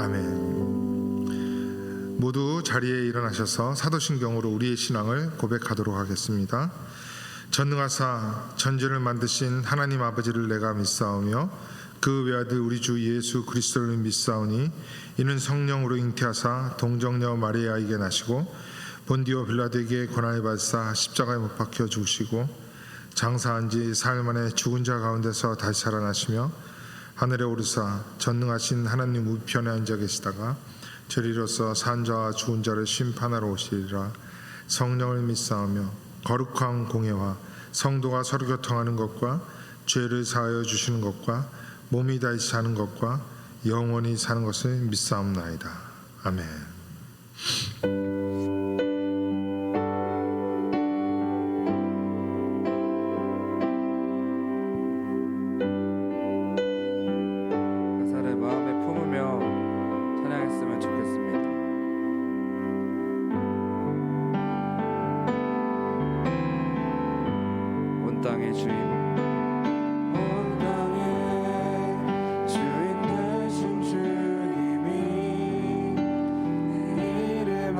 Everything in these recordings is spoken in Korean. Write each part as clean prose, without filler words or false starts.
아멘. 모두 자리에 일어나셔서 사도신경으로 우리의 신앙을 고백하도록 하겠습니다. 전능하사 천지를 만드신 하나님 아버지를 내가 믿사오며 그 외아들 우리 주 예수 그리스도를 믿사오니 이는 성령으로 잉태하사 동정녀 마리아에게 나시고 본디오 빌라도에게 고난을 받으사 십자가에 못 박혀 죽으시고 장사한 지 사흘 만에 죽은 자 가운데서 다시 살아나시며 하늘에 오르사 전능하신 하나님 우편에 앉아 계시다가 저리로서 산 자와 죽은 자를 심판하러 오시리라. 성령을 믿사오며 거룩한 공예와 성도가 서로 교통하는 것과 죄를 사하여 주시는 것과 몸이 다시 사는 것과 영원히 사는 것을 믿사옵나이다. 아멘. 가사를 마음에 품으며 찬양했으면 좋겠습니다. 온 땅의 주인 되신 주님이 내 일을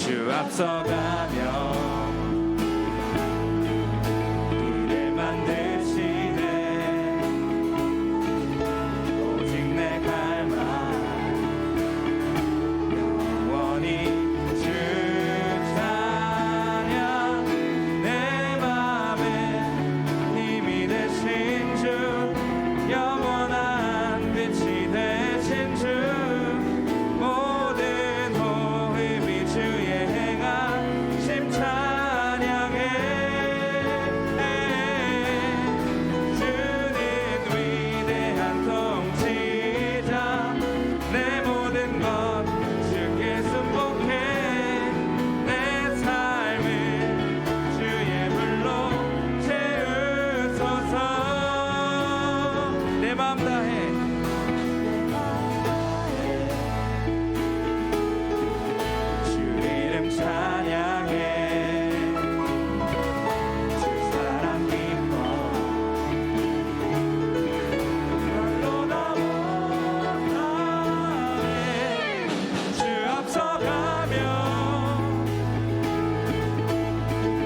주 앞서가며 길을 만드시네 오직 내 갈망 영원히 주 찬양 내 맘에 힘이 되신 주 영원한 빛이 되신 주 모든 호흡이 주의 행하심 찬양해 주는 위대한 통치자 내 모든 것 주께 승복해 내 삶을 주의 불로 채우소서 내 마음 다해 주 이름 찬양해 주 사랑 기뻐 날로 나오네 주 앞서가며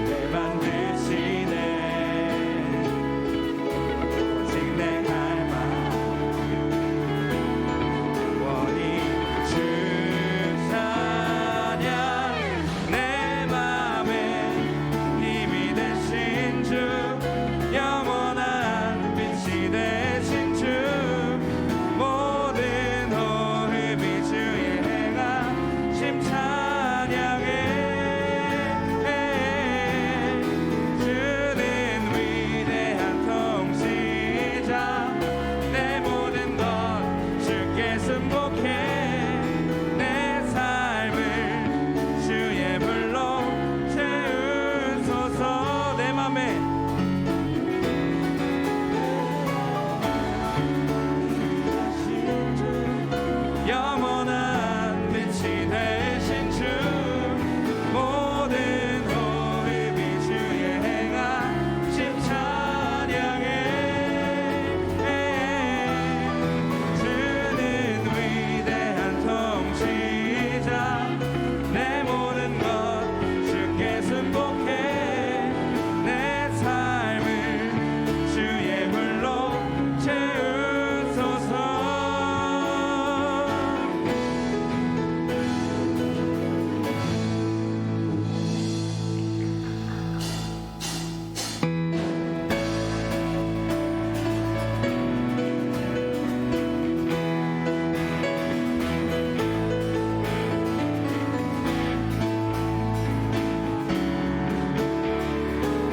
내 만드시네 오직 내 갈망 영원히 주 찬양 내 맘에 힘이 되신 주 영원한 빛이 되신 주 모든 호흡이 주의 행하심 찬양해 주는 위대한 통치자 내 모든 것 주께 승복해 내 삶을 주의 불로 채우소서 내 맘에 영원한 빛이 되신 주 모든 호흡이 주의 행하심 찬양해 주는 위대한 통치자 내 모든 것 주께 승복해 내 삶을 주의 불로 채우소서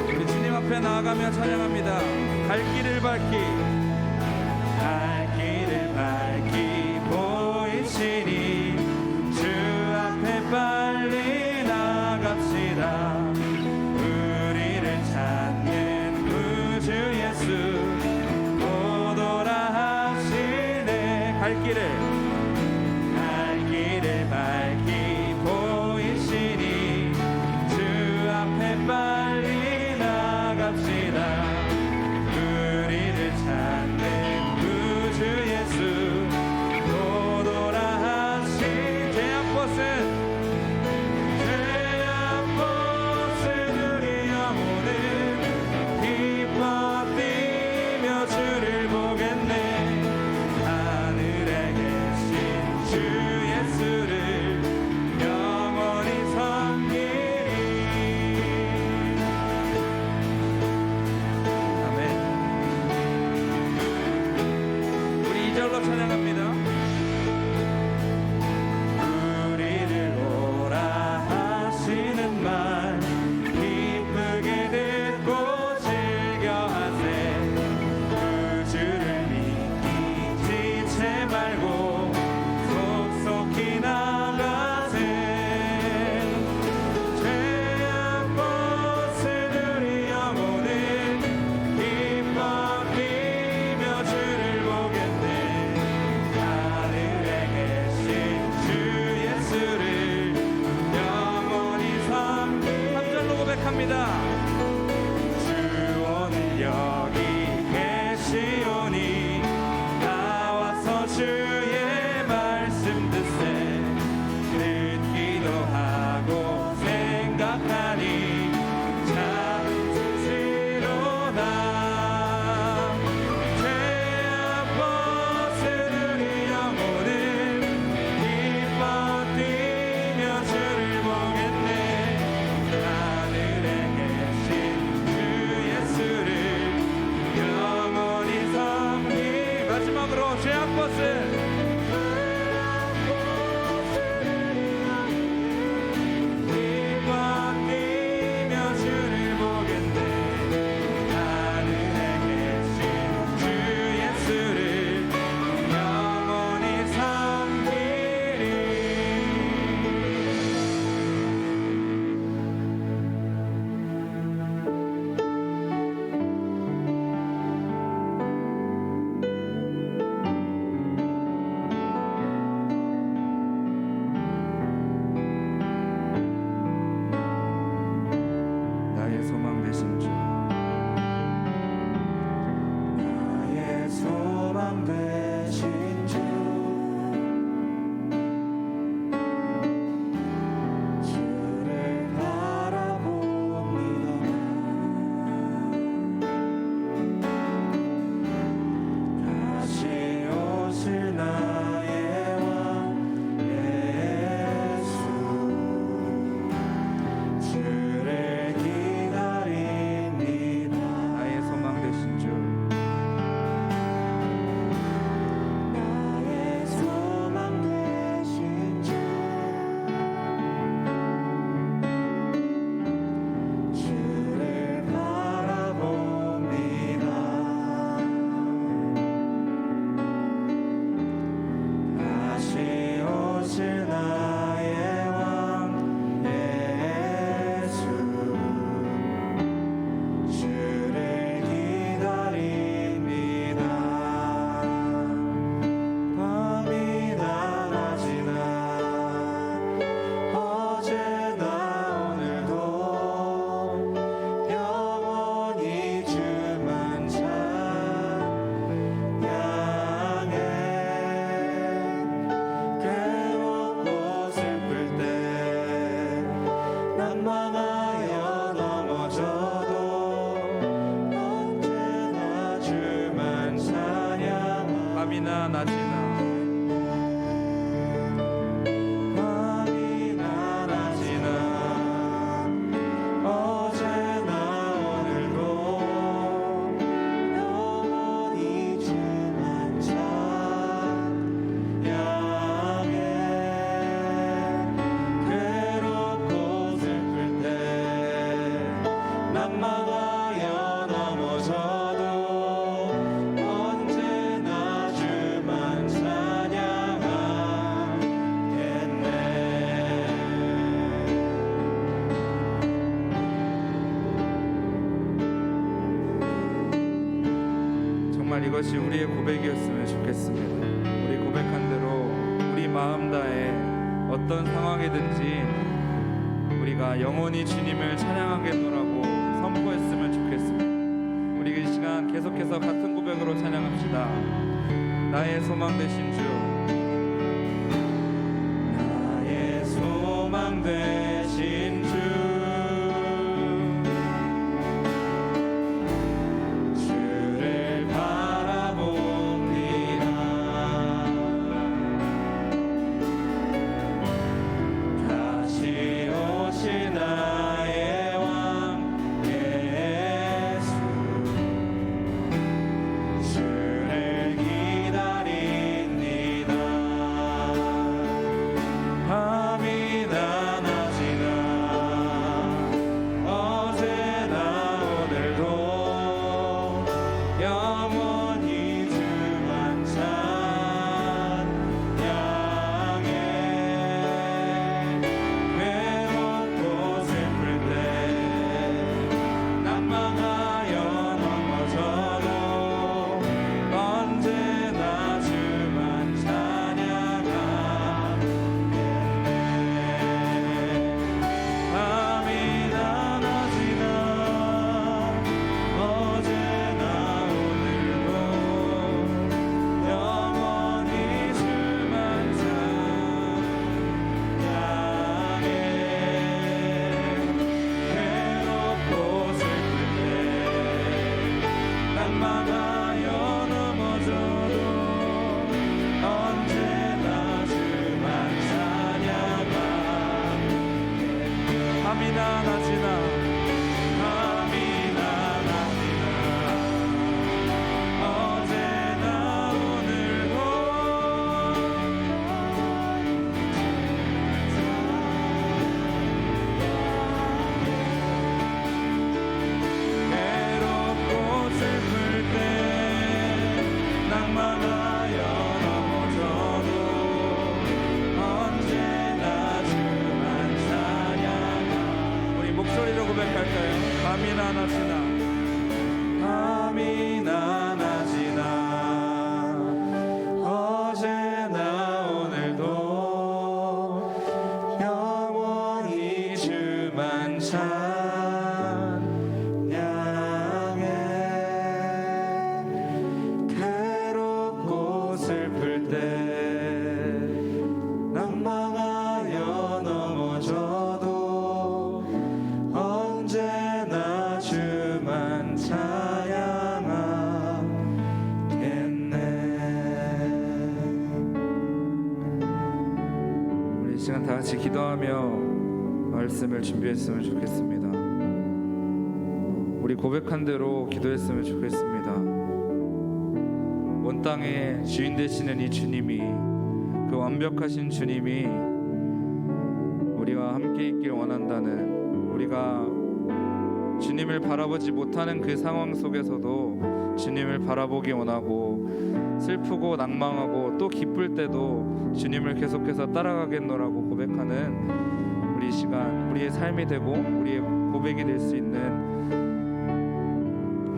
우리 주님 앞에 나아가며 찬양합니다. 갈 길을 밝히 보이시니 주 앞에 빨리 나갑시다. 우리를 찾는 구주 예수 오도라 하시네 갈 길을 밝히 보이시니 주 앞에 빨리 나갑시다. 우리를 찾는 그것이 우리의 고백이었으면 좋겠습니다. 우리 고백한 대로 우리 마음 다해 어떤 상황이든지 우리가 영원히 주님을 찬양하겠노라고 선포했으면 좋겠습니다. 우리 이 시간 계속해서 같은 고백으로 찬양합시다. 나의 소망 되신 주, 나의 소망 되신 주, 주를 바라봅니다. 다시 오실 나의 왕 예수, 주를 기다립니다. 밤이나 낮이나 어제나 오늘도 영원히 주만 찬양해. 외롭고 슬플 때 난망하여 넘어져도 언제나 주만 찬양하겠네. 밤이나 낮이나 어제나 오늘도 영원히 주만 찬양해. 외롭고 슬플 때 난망하여 넘어져도 언제나 주만 찬양하겠네. 밤이나 낮이나 밤이나 낮이나 어제나 오늘도 외롭고 슬플 때 낭만하여 넘어져도 언제나 주만 찬양하. 우리 목소리로 고백할까요? 밤이나 낮이나 밤이나 낮이나 어제나 오늘도 영원히 주만 찬양해. 괴롭고 슬플 때 낭망하여 넘어져도 언제나 주만 찬양하겠네. 우리 이 시간 다 같이 기도하며 말씀을 준비했으면 좋겠습니다. 우리 고백한 대로 기도했으면 좋겠습니다. 온 땅의 주인 되시는 이 주님이, 그 완벽하신 주님이 우리와 함께 있길 원한다는, 우리가 주님을 바라보지 못하는 그 상황 속에서도 주님을 바라보기 원하고, 슬프고 낭망하고 또 기쁠 때도 주님을 계속해서 따라가겠노라고 고백하는 우리 시간, 우리의 삶이 되고 우리의 고백이 될 수 있는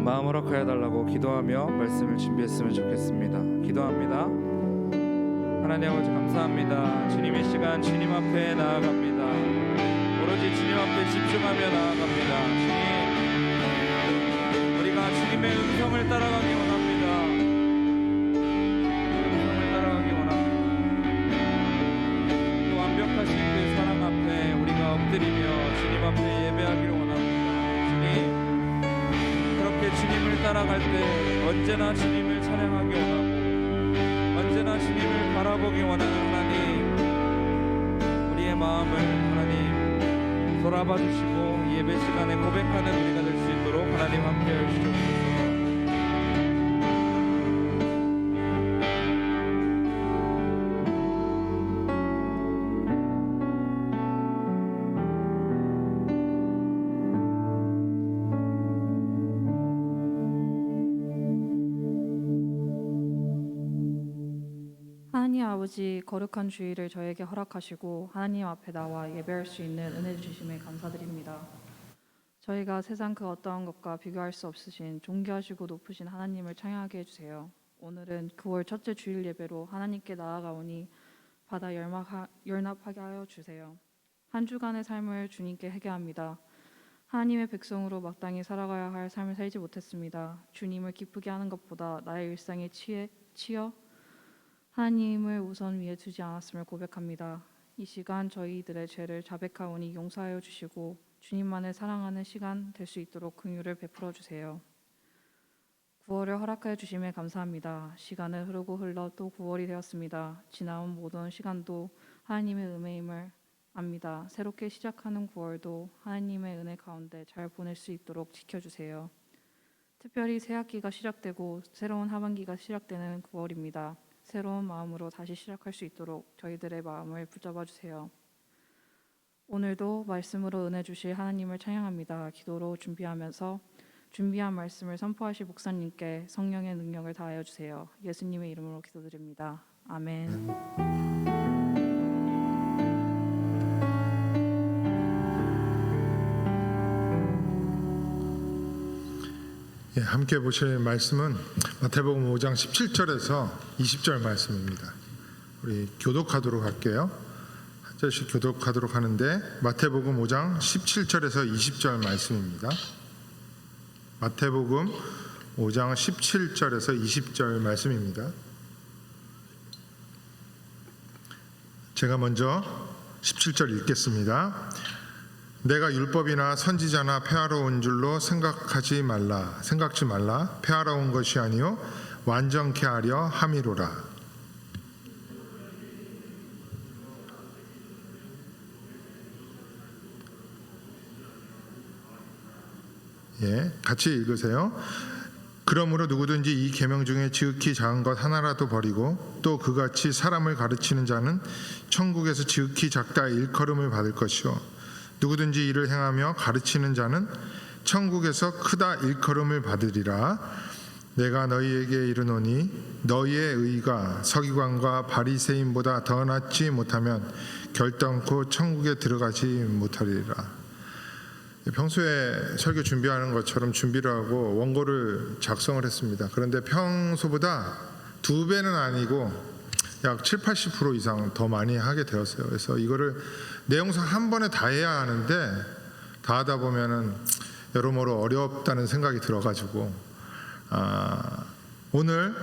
마음 허락하여 달라고 기도하며 말씀을 준비했으면 좋겠습니다. 기도합니다. 하나님 아버지 감사합니다. 주님의 시간 주님 앞에 나아갑니다. 오로지 주님 앞에 집중하며 나아갑니다. 주님, 우리가 주님의 음성을 따라가기 원합니다. 음성을 따라가기 원합니다. 또 완벽하신 그 사랑 앞에 우리가 엎드리며 주님 앞에 예배하기를 원합니다. 주님, 그렇게 주님을 따라갈 때 언제나 주님을 찬양하기 원하고 언제나 주님을 바라보기 원하는 하나님, 우리의 마음을 하나님 돌아봐 주시고 예배 시간에 고백하는 우리가 될 수 있도록 하나님 함께해 주시옵소서. 하나님 아버지, 거룩한 주일을 저에게 허락하시고 하나님 앞에 나와 예배할 수 있는 은혜 주심에 감사드립니다. 저희가 세상 그 어떠한 것과 비교할 수 없으신 존귀하시고 높으신 하나님을 찬양하게 해주세요. 오늘은 9월 첫째 주일 예배로 하나님께 나아가오니 받아 열납하게 하여 주세요. 한 주간의 삶을 주님께 회개합니다. 하나님의 백성으로 마땅히 살아가야 할 삶을 살지 못했습니다. 주님을 기쁘게 하는 것보다 나의 일상에 치여 하나님을 우선 위에 두지 않았음을 고백합니다. 이 시간 저희들의 죄를 자백하오니 용서하여 주시고 주님만을 사랑하는 시간 될 수 있도록 긍휼을 베풀어 주세요. 9월을 허락하여 주심에 감사합니다. 시간은 흐르고 흘러 또 9월이 되었습니다. 지나온 모든 시간도 하나님의 은혜임을 압니다. 새롭게 시작하는 9월도 하나님의 은혜 가운데 잘 보낼 수 있도록 지켜주세요. 특별히 새 학기가 시작되고 새로운 하반기가 시작되는 9월입니다. 새로운 마음으로 다시 시작할 수 있도록 저희들의 마음을 붙잡아 주세요. 오늘도 말씀으로 은혜 주실 하나님을 찬양합니다. 기도로 준비하면서 준비한 말씀을 선포하실 목사님께 성령의 능력을 다하여 주세요. 예수님의 이름으로 기도드립니다. 아멘. 함께 보실 말씀은 마태복음 5장 17절에서 20절 말씀입니다. 우리 교독하도록 할게요. 한 절씩 교독하도록 하는데 마태복음 5장 17절에서 20절 말씀입니다. 마태복음 5장 17절에서 20절 말씀입니다. 제가 먼저 17절 읽겠습니다. 내가 율법이나 선지자나 폐하러 온 줄로 생각지 말라. 폐하러 온 것이 아니요 완전케 하려 함이로라. 같이 읽으세요. 그러므로 누구든지 이 계명 중에 지극히 작은 것 하나라도 버리고 또 그같이 사람을 가르치는 자는 천국에서 지극히 작다 일컬음을 받을 것이요 누구든지 이를 행하며 가르치는 자는 천국에서 크다 일컬음을 받으리라. 내가 너희에게 이르노니 너희의 의가 서기관과 바리새인보다 더 낫지 못하면 결단코 천국에 들어가지 못하리라. 평소에 설교 준비하는 것처럼 준비를 하고 원고를 작성을 했습니다. 그런데 평소보다 2배는 아니고 약 70-80% 이상 더 많이 하게 되었어요. 그래서 이거를 내용상 한 번에 다 해야 하는데 다 하다 보면은 여러모로 어렵다는 생각이 들어가지고 오늘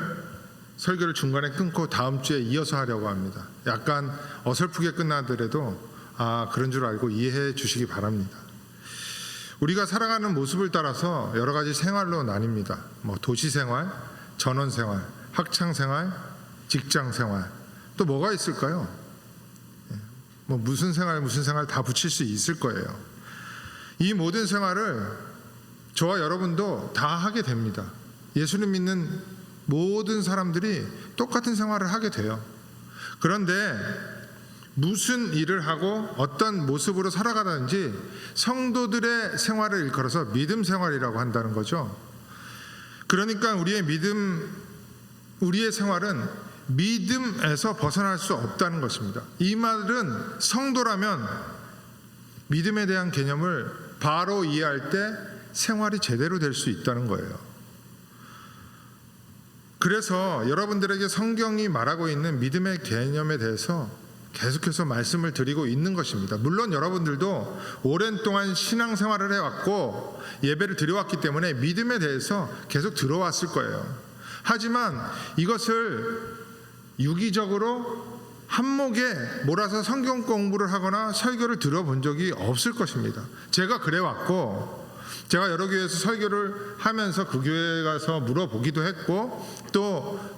설교를 중간에 끊고 다음 주에 이어서 하려고 합니다. 약간 어설프게 끝나더라도 그런 줄 알고 이해해 주시기 바랍니다. 우리가 살아가는 모습을 따라서 여러 가지 생활로 나뉩니다. 도시생활, 전원생활, 학창생활, 직장생활, 또 뭐가 있을까요? 무슨 생활 다 붙일 수 있을 거예요. 이 모든 생활을 저와 여러분도 다 하게 됩니다. 예수를 믿는 모든 사람들이 똑같은 생활을 하게 돼요. 그런데 무슨 일을 하고 어떤 모습으로 살아가든지 성도들의 생활을 일컬어서 믿음 생활이라고 한다는 거죠. 그러니까 우리의 생활은 믿음에서 벗어날 수 없다는 것입니다. 이 말은 성도라면 믿음에 대한 개념을 바로 이해할 때 생활이 제대로 될 수 있다는 거예요. 그래서 여러분들에게 성경이 말하고 있는 믿음의 개념에 대해서 계속해서 말씀을 드리고 있는 것입니다. 물론 여러분들도 오랜 동안 신앙생활을 해왔고 예배를 드려왔기 때문에 믿음에 대해서 계속 들어왔을 거예요. 하지만 이것을 유기적으로 한목에 몰아서 성경 공부를 하거나 설교를 들어본 적이 없을 것입니다. 제가 그래왔고 제가 여러 교회에서 설교를 하면서 그 교회에 가서 물어보기도 했고 또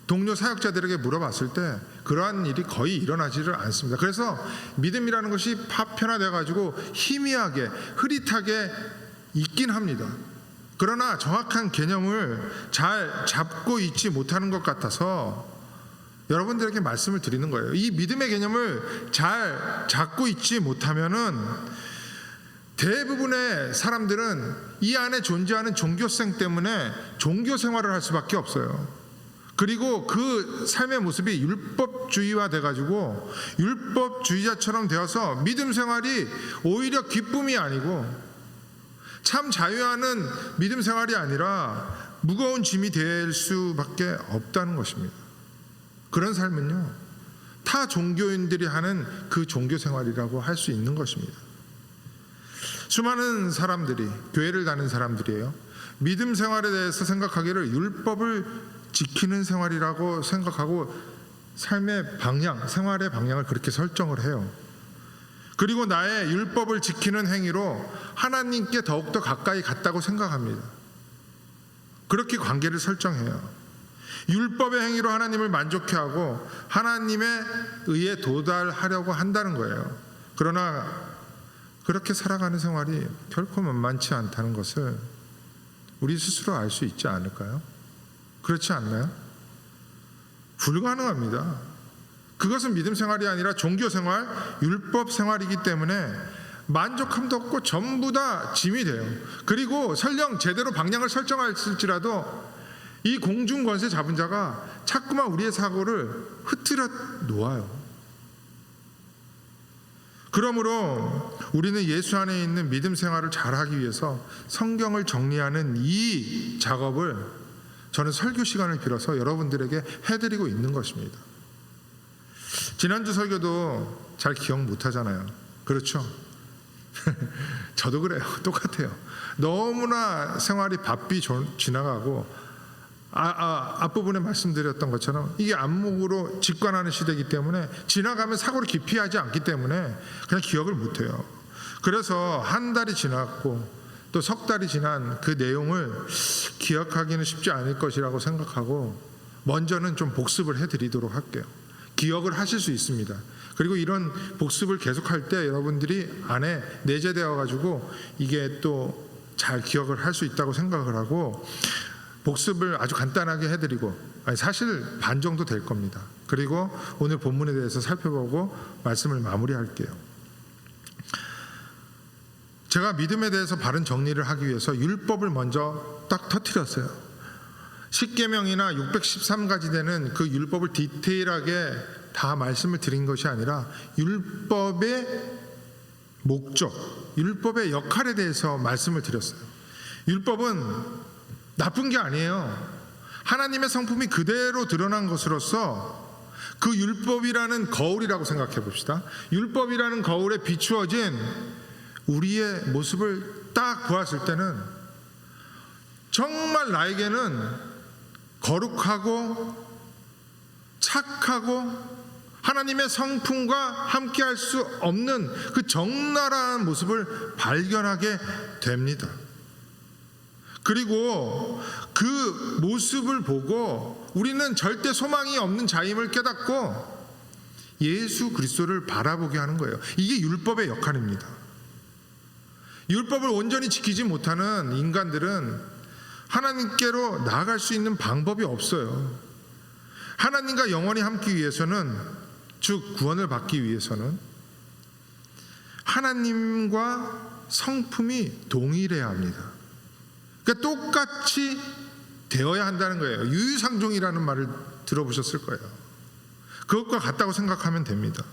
동료 사역자들에게 물어봤을 때 그러한 일이 거의 일어나지를 않습니다. 그래서 믿음이라는 것이 파편화되어 가지고 희미하게 흐릿하게 있긴 합니다. 그러나 정확한 개념을 잘 잡고 있지 못하는 것 같아서 여러분들에게 말씀을 드리는 거예요. 이 믿음의 개념을 잘 잡고 있지 못하면은 대부분의 사람들은 이 안에 존재하는 종교성 때문에 종교 생활을 할 수밖에 없어요. 그리고 그 삶의 모습이 율법주의화 돼가지고 율법주의자처럼 되어서 믿음 생활이 오히려 기쁨이 아니고 참 자유하는 믿음 생활이 아니라 무거운 짐이 될 수밖에 없다는 것입니다. 그런 삶은요, 타 종교인들이 하는 그 종교 생활이라고 할 수 있는 것입니다. 수많은 사람들이, 교회를 다니는 사람들이에요, 믿음 생활에 대해서 생각하기를 율법을 지키는 생활이라고 생각하고 삶의 방향, 생활의 방향을 그렇게 설정을 해요. 그리고 나의 율법을 지키는 행위로 하나님께 더욱더 가까이 갔다고 생각합니다. 그렇게 관계를 설정해요. 율법의 행위로 하나님을 만족해 하고 하나님의 의에 도달하려고 한다는 거예요. 그러나 그렇게 살아가는 생활이 결코 만만치 않다는 것을 우리 스스로 알 수 있지 않을까요? 그렇지 않나요? 불가능합니다. 그것은 믿음 생활이 아니라 종교 생활, 율법 생활이기 때문에 만족함도 없고 전부 다 짐이 돼요. 그리고 설령 제대로 방향을 설정했을지라도 이 공중 권세 잡은 자가 자꾸만 우리의 사고를 흐트러 놓아요. 그러므로 우리는 예수 안에 있는 믿음 생활을 잘하기 위해서 성경을 정리하는 이 작업을 저는 설교 시간을 빌어서 여러분들에게 해드리고 있는 것입니다. 지난주 설교도 잘 기억 못하잖아요. 그렇죠? 저도 그래요. 똑같아요. 너무나 생활이 바삐 지나가고 앞부분에 말씀드렸던 것처럼 이게 안목으로 직관하는 시대이기 때문에 지나가면 사고를 기피하지 않기 때문에 그냥 기억을 못해요. 그래서 한 달이 지났고 또 석 달이 지난 그 내용을 기억하기는 쉽지 않을 것이라고 생각하고 먼저는 좀 복습을 해드리도록 할게요. 기억을 하실 수 있습니다. 그리고 이런 복습을 계속할 때 여러분들이 안에 내재되어 가지고 이게 또 잘 기억을 할 수 있다고 생각을 하고 복습을 아주 간단하게 해드리고, 사실 반 정도 될 겁니다. 그리고 오늘 본문에 대해서 살펴보고 말씀을 마무리할게요. 제가 믿음에 대해서 바른 정리를 하기 위해서 율법을 먼저 딱 터뜨렸어요. 10계명이나 613가지 되는 그 율법을 디테일하게 다 말씀을 드린 것이 아니라 율법의 목적, 율법의 역할에 대해서 말씀을 드렸어요. 율법은 나쁜 게 아니에요. 하나님의 성품이 그대로 드러난 것으로서 그 율법이라는 거울이라고 생각해 봅시다. 율법이라는 거울에 비추어진 우리의 모습을 딱 보았을 때는 정말 나에게는 거룩하고 착하고 하나님의 성품과 함께할 수 없는 그 적나라한 모습을 발견하게 됩니다. 그리고 그 모습을 보고 우리는 절대 소망이 없는 자임을 깨닫고 예수 그리스도를 바라보게 하는 거예요. 이게 율법의 역할입니다. 율법을 온전히 지키지 못하는 인간들은 하나님께로 나아갈 수 있는 방법이 없어요. 하나님과 영원히 함께 위해서는, 즉 구원을 받기 위해서는 하나님과 성품이 동일해야 합니다. 그러니까 똑같이 되어야 한다는 거예요. 유유상종이라는 말을 들어보셨을 거예요. 그것과 같다고 생각하면 됩니다.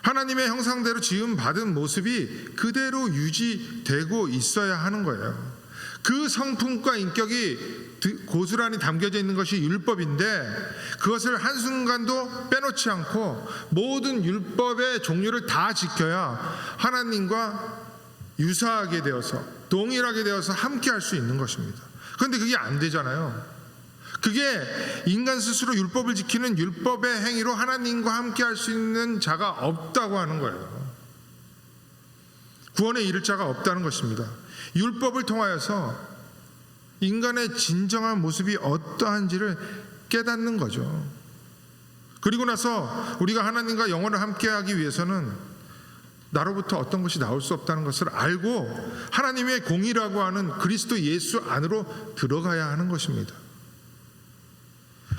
하나님의 형상대로 지음받은 모습이 그대로 유지되고 있어야 하는 거예요. 그 성품과 인격이 고스란히 담겨져 있는 것이 율법인데 그것을 한순간도 빼놓지 않고 모든 율법의 종류를 다 지켜야 하나님과 유사하게 되어서 동일하게 되어서 함께 할 수 있는 것입니다. 그런데 그게 안 되잖아요. 그게 인간 스스로 율법을 지키는 율법의 행위로 하나님과 함께 할 수 있는 자가 없다고 하는 거예요. 구원에 이를 자가 없다는 것입니다. 율법을 통하여서 인간의 진정한 모습이 어떠한지를 깨닫는 거죠. 그리고 나서 우리가 하나님과 영원을 함께하기 위해서는 나로부터 어떤 것이 나올 수 없다는 것을 알고 하나님의 공의라고 하는 그리스도 예수 안으로 들어가야 하는 것입니다.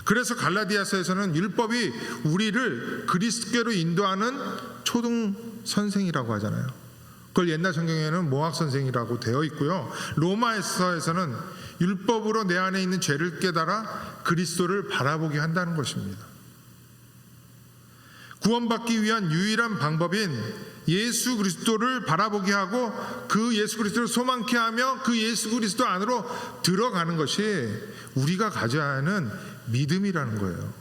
그래서 갈라디아서에서는 율법이 우리를 그리스도께로 인도하는 초등 선생이라고 하잖아요. 그걸 옛날 성경에는 모학 선생이라고 되어 있고요. 로마서에서는 율법으로 내 안에 있는 죄를 깨달아 그리스도를 바라보게 한다는 것입니다. 구원받기 위한 유일한 방법인 예수 그리스도를 바라보게 하고 그 예수 그리스도를 소망케 하며 그 예수 그리스도 안으로 들어가는 것이 우리가 가져야 하는 믿음이라는 거예요.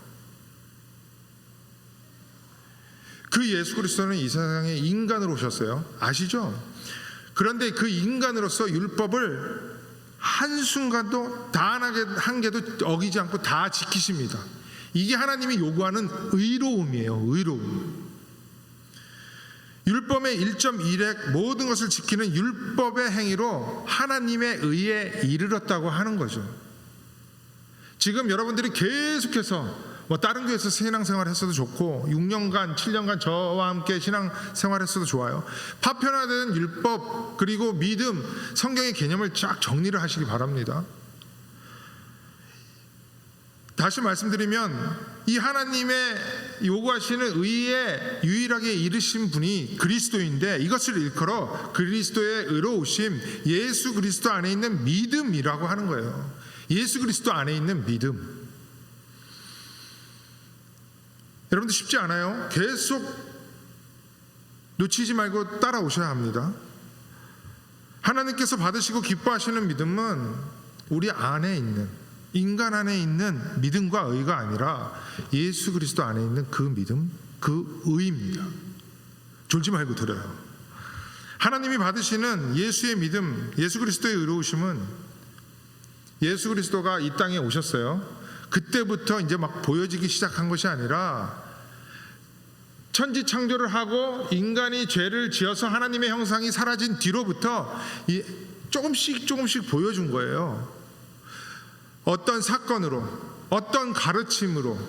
그 예수 그리스도는 이 세상에 인간으로 오셨어요. 아시죠? 그런데 그 인간으로서 율법을 한순간도 단 한 개도 어기지 않고 다 지키십니다. 이게 하나님이 요구하는 의로움이에요. 의로움. 율법의 1.1획 모든 것을 지키는 율법의 행위로 하나님의 의에 이르렀다고 하는 거죠. 지금 여러분들이 계속해서 다른 교회에서 신앙생활 했어도 좋고 6년간 7년간 저와 함께 신앙생활 했어도 좋아요. 파편화된 율법 그리고 믿음, 성경의 개념을 쫙 정리를 하시기 바랍니다. 다시 말씀드리면 이 하나님의 요구하시는 의에 유일하게 이르신 분이 그리스도인데, 이것을 일컬어 그리스도의 의로우심, 예수 그리스도 안에 있는 믿음이라고 하는 거예요. 예수 그리스도 안에 있는 믿음. 여러분들 쉽지 않아요. 계속 놓치지 말고 따라오셔야 합니다. 하나님께서 받으시고 기뻐하시는 믿음은 우리 안에 있는, 인간 안에 있는 믿음과 의가 아니라 예수 그리스도 안에 있는 그 믿음, 그 의입니다. 졸지 말고 들어요. 하나님이 받으시는 예수의 믿음, 예수 그리스도의 의로우심은 예수 그리스도가 이 땅에 오셨어요. 그때부터 이제 막 보여지기 시작한 것이 아니라 천지 창조를 하고 인간이 죄를 지어서 하나님의 형상이 사라진 뒤로부터 조금씩 보여준 거예요. 어떤 사건으로, 어떤 가르침으로,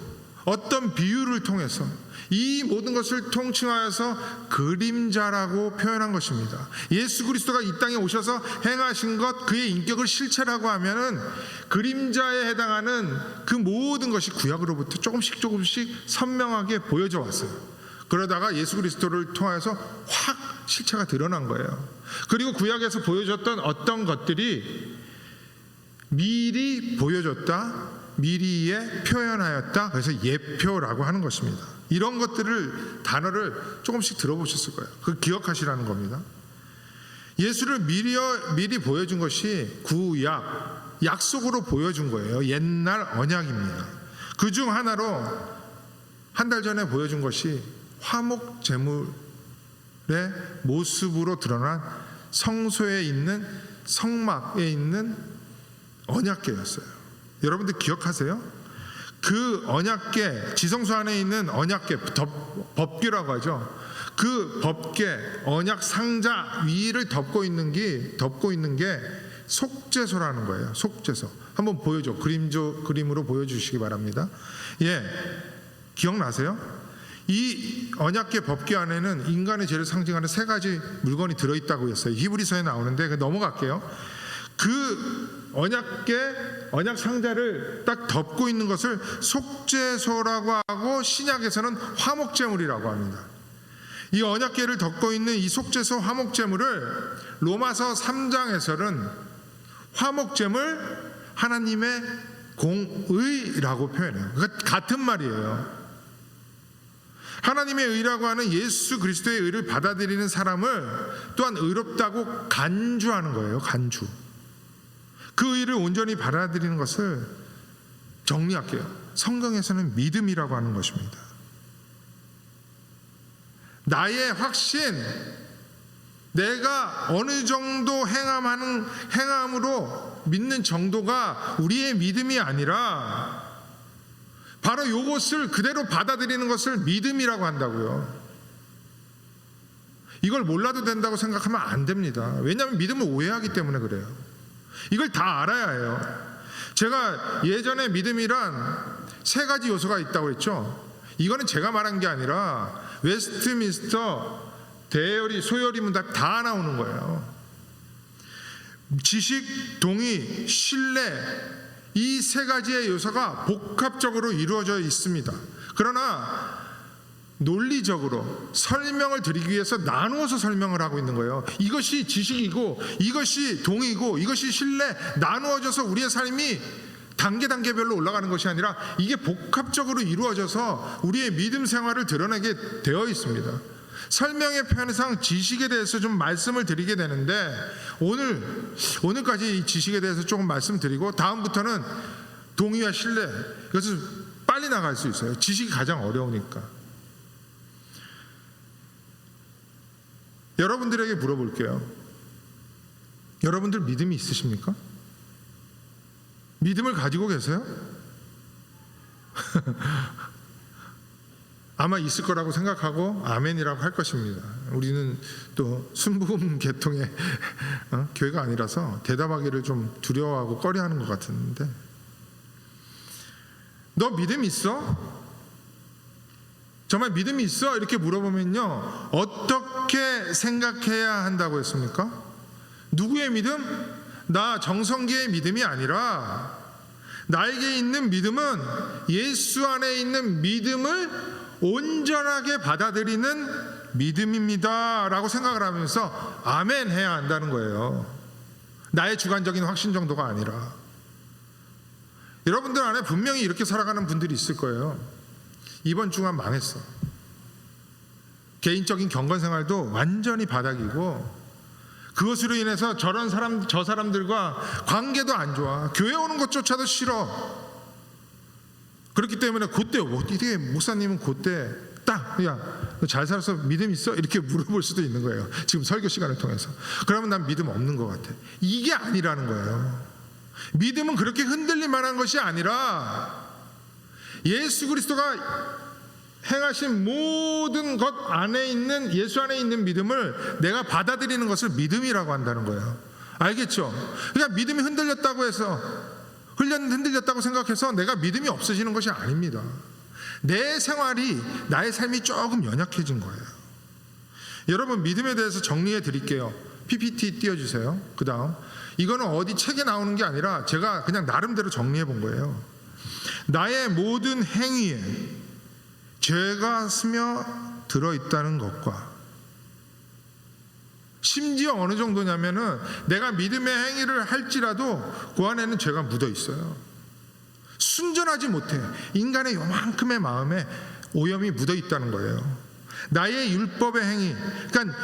어떤 비유를 통해서 이 모든 것을 통칭하여서 그림자라고 표현한 것입니다. 예수 그리스도가 이 땅에 오셔서 행하신 것, 그의 인격을 실체라고 하면은 그림자에 해당하는 그 모든 것이 구약으로부터 조금씩 선명하게 보여져 왔어요. 그러다가 예수 그리스도를 통해서 확 실체가 드러난 거예요. 그리고 구약에서 보여줬던 어떤 것들이 미리 보여줬다, 미리에 표현하였다, 그래서 예표라고 하는 것입니다. 이런 것들을, 단어를 조금씩 들어보셨을 거예요. 그 기억하시라는 겁니다. 예수를 미리 보여준 것이 구약, 약속으로 보여준 거예요. 옛날 언약입니다. 그 중 하나로 한 달 전에 보여준 것이 화목 제물의 모습으로 드러난 성소에 있는, 성막에 있는 언약궤였어요. 여러분들 기억하세요? 그 언약궤, 지성소 안에 있는 언약궤, 법궤라고 하죠. 그 법궤, 언약 상자 위를 덮고 있는 게 속죄소라는 거예요. 속죄소. 한번 보여줘. 그림으로 보여주시기 바랍니다. 예, 기억나세요? 이 언약궤 법궤 안에는 인간의 죄를 상징하는 3가지 물건이 들어있다고 했어요. 히브리서에 나오는데 넘어갈게요. 그 언약궤, 언약 상자를 딱 덮고 있는 것을 속죄소라고 하고, 신약에서는 화목제물이라고 합니다. 이 언약궤를 덮고 있는 이 속죄소 화목제물을 로마서 3장에서는 화목제물, 하나님의 공의라고 표현해요. 그러니까 같은 말이에요. 하나님의 의라고 하는 예수 그리스도의 의를 받아들이는 사람을 또한 의롭다고 간주하는 거예요. 간주. 그 의를 온전히 받아들이는 것을 정리할게요. 성경에서는 믿음이라고 하는 것입니다. 나의 확신, 내가 어느 정도 행함으로 믿는 정도가 우리의 믿음이 아니라 바로 이것을 그대로 받아들이는 것을 믿음이라고 한다고요. 이걸 몰라도 된다고 생각하면 안 됩니다. 왜냐하면 믿음을 오해하기 때문에 그래요. 이걸 다 알아야 해요. 제가 예전에 믿음이란 3가지 요소가 있다고 했죠. 이거는 제가 말한 게 아니라 웨스트민스터 대여리, 소여리 문답 다 나오는 거예요. 지식, 동의, 신뢰, 이 3가지의 요소가 복합적으로 이루어져 있습니다. 그러나 논리적으로 설명을 드리기 위해서 나누어서 설명을 하고 있는 거예요. 이것이 지식이고, 이것이 동의고, 이것이 신뢰, 나누어져서 우리의 삶이 단계별로 올라가는 것이 아니라 이게 복합적으로 이루어져서 우리의 믿음 생활을 드러내게 되어 있습니다. 설명의 편상 지식에 대해서 좀 말씀을 드리게 되는데 오늘까지 이 지식에 대해서 조금 말씀드리고 다음부터는 동의와 신뢰, 이것을 빨리 나갈 수 있어요. 지식이 가장 어려우니까. 여러분들에게 물어볼게요. 여러분들 믿음이 있으십니까? 믿음을 가지고 계세요? 아마 있을 거라고 생각하고 아멘이라고 할 것입니다. 우리는 또 순복음 계통의 교회가 아니라서 대답하기를 좀 두려워하고 꺼려하는 것 같은데, 너 믿음 있어? 정말 믿음이 있어? 이렇게 물어보면요, 어떻게 생각해야 한다고 했습니까? 누구의 믿음? 나 정성기의 믿음이 아니라 나에게 있는 믿음은 예수 안에 있는 믿음을 온전하게 받아들이는 믿음입니다 라고 생각을 하면서 아멘 해야 한다는 거예요. 나의 주관적인 확신 정도가 아니라. 여러분들 안에 분명히 이렇게 살아가는 분들이 있을 거예요. 이번 주간 망했어. 개인적인 경건 생활도 완전히 바닥이고, 그것으로 인해서 저 사람들과 관계도 안 좋아. 교회 오는 것조차도 싫어. 그렇기 때문에 그때 어떻게 목사님은 그때 딱 야, 너 잘 살아서 믿음 있어? 이렇게 물어볼 수도 있는 거예요. 지금 설교 시간을 통해서. 그러면 난 믿음 없는 것 같아. 이게 아니라는 거예요. 믿음은 그렇게 흔들릴 만한 것이 아니라 예수 그리스도가 행하신 모든 것 안에 있는, 예수 안에 있는 믿음을 내가 받아들이는 것을 믿음이라고 한다는 거예요. 알겠죠? 그러니까 믿음이 흔들렸다고 해서, 흔들렸다고 생각해서 내가 믿음이 없어지는 것이 아닙니다. 내 생활이, 나의 삶이 조금 연약해진 거예요. 여러분, 믿음에 대해서 정리해 드릴게요. PPT 띄워주세요. 그 다음, 이거는 어디 책에 나오는 게 아니라 제가 그냥 나름대로 정리해 본 거예요. 나의 모든 행위에 죄가 스며 들어있다는 것과, 심지어 어느 정도냐면은 내가 믿음의 행위를 할지라도 그 안에는 죄가 묻어 있어요. 순전하지 못해. 인간의 요만큼의 마음에 오염이 묻어 있다는 거예요. 나의 율법의 행위, 그러니까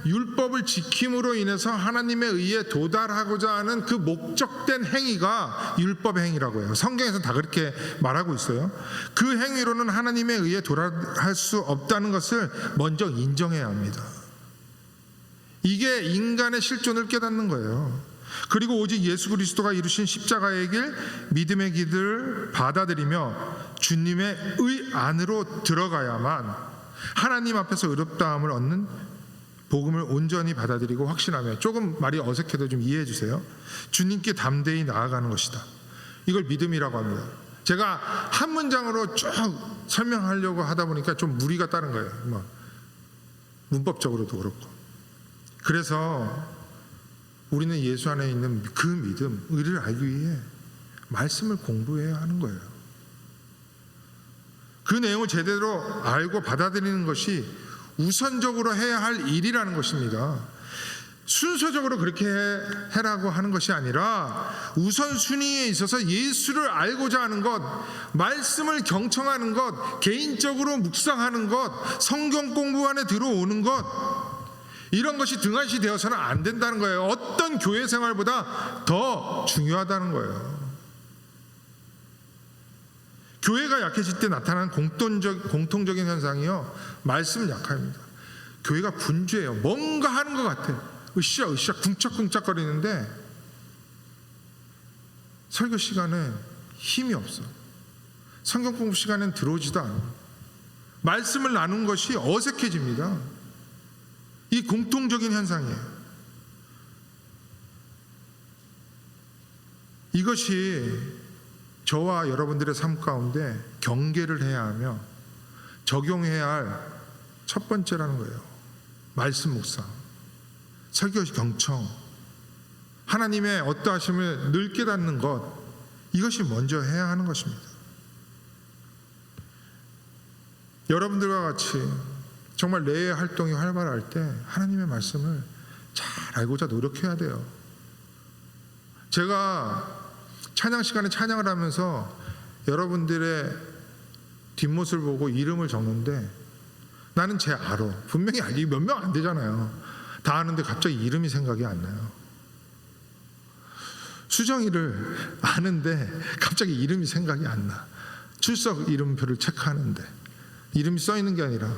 율법을 지킴으로 인해서 하나님에 의해 도달하고자 하는 그 목적된 행위가 율법의 행위라고 해요. 성경에서 다 그렇게 말하고 있어요. 그 행위로는 하나님에 의해 도달할 수 없다는 것을 먼저 인정해야 합니다. 이게 인간의 실존을 깨닫는 거예요. 그리고 오직 예수 그리스도가 이루신 십자가의 길, 믿음의 길을 받아들이며 주님의 의 안으로 들어가야만 하나님 앞에서 의롭다함을 얻는 복음을 온전히 받아들이고 확신하며, 조금 말이 어색해도 좀 이해해 주세요. 주님께 담대히 나아가는 것이다. 이걸 믿음이라고 합니다. 제가 한 문장으로 쭉 설명하려고 하다 보니까 좀 무리가 따른 거예요. 문법적으로도 그렇고. 그래서 우리는 예수 안에 있는 그 믿음, 의를 알기 위해 말씀을 공부해야 하는 거예요. 그 내용을 제대로 알고 받아들이는 것이 우선적으로 해야 할 일이라는 것입니다. 순서적으로 그렇게 해라고 하는 것이 아니라 우선순위에 있어서 예수를 알고자 하는 것, 말씀을 경청하는 것, 개인적으로 묵상하는 것, 성경 공부 안에 들어오는 것, 이런 것이 등한시 되어서는 안 된다는 거예요. 어떤 교회 생활보다 더 중요하다는 거예요. 교회가 약해질 때 나타나는 공통적인 현상이요, 말씀 약합니다. 교회가 분주해요. 뭔가 하는 것 같아. 으쌰으쌰 쿵짝쿵짝거리는데 설교 시간에 힘이 없어. 성경 공부 시간엔 들어오지도 않아. 말씀을 나눈 것이 어색해집니다. 이 공통적인 현상이에요. 이것이 저와 여러분들의 삶 가운데 경계를 해야 하며 적용해야 할 첫 번째라는 거예요. 말씀 묵상, 설교 경청, 하나님의 어떠하심을 늘 깨닫는 것, 이것이 먼저 해야 하는 것입니다. 여러분들과 같이 정말 내 활동이 활발할 때 하나님의 말씀을 잘 알고자 노력해야 돼요. 제가 찬양 시간에 찬양을 하면서 여러분들의 뒷모습을 보고 이름을 적는데 나는 쟤 알아. 분명히 알지. 몇 명 안 되잖아요. 다 아는데 갑자기 이름이 생각이 안 나요. 수정이를 아는데 갑자기 이름이 생각이 안 나. 출석 이름표를 체크하는데 이름이 써 있는 게 아니라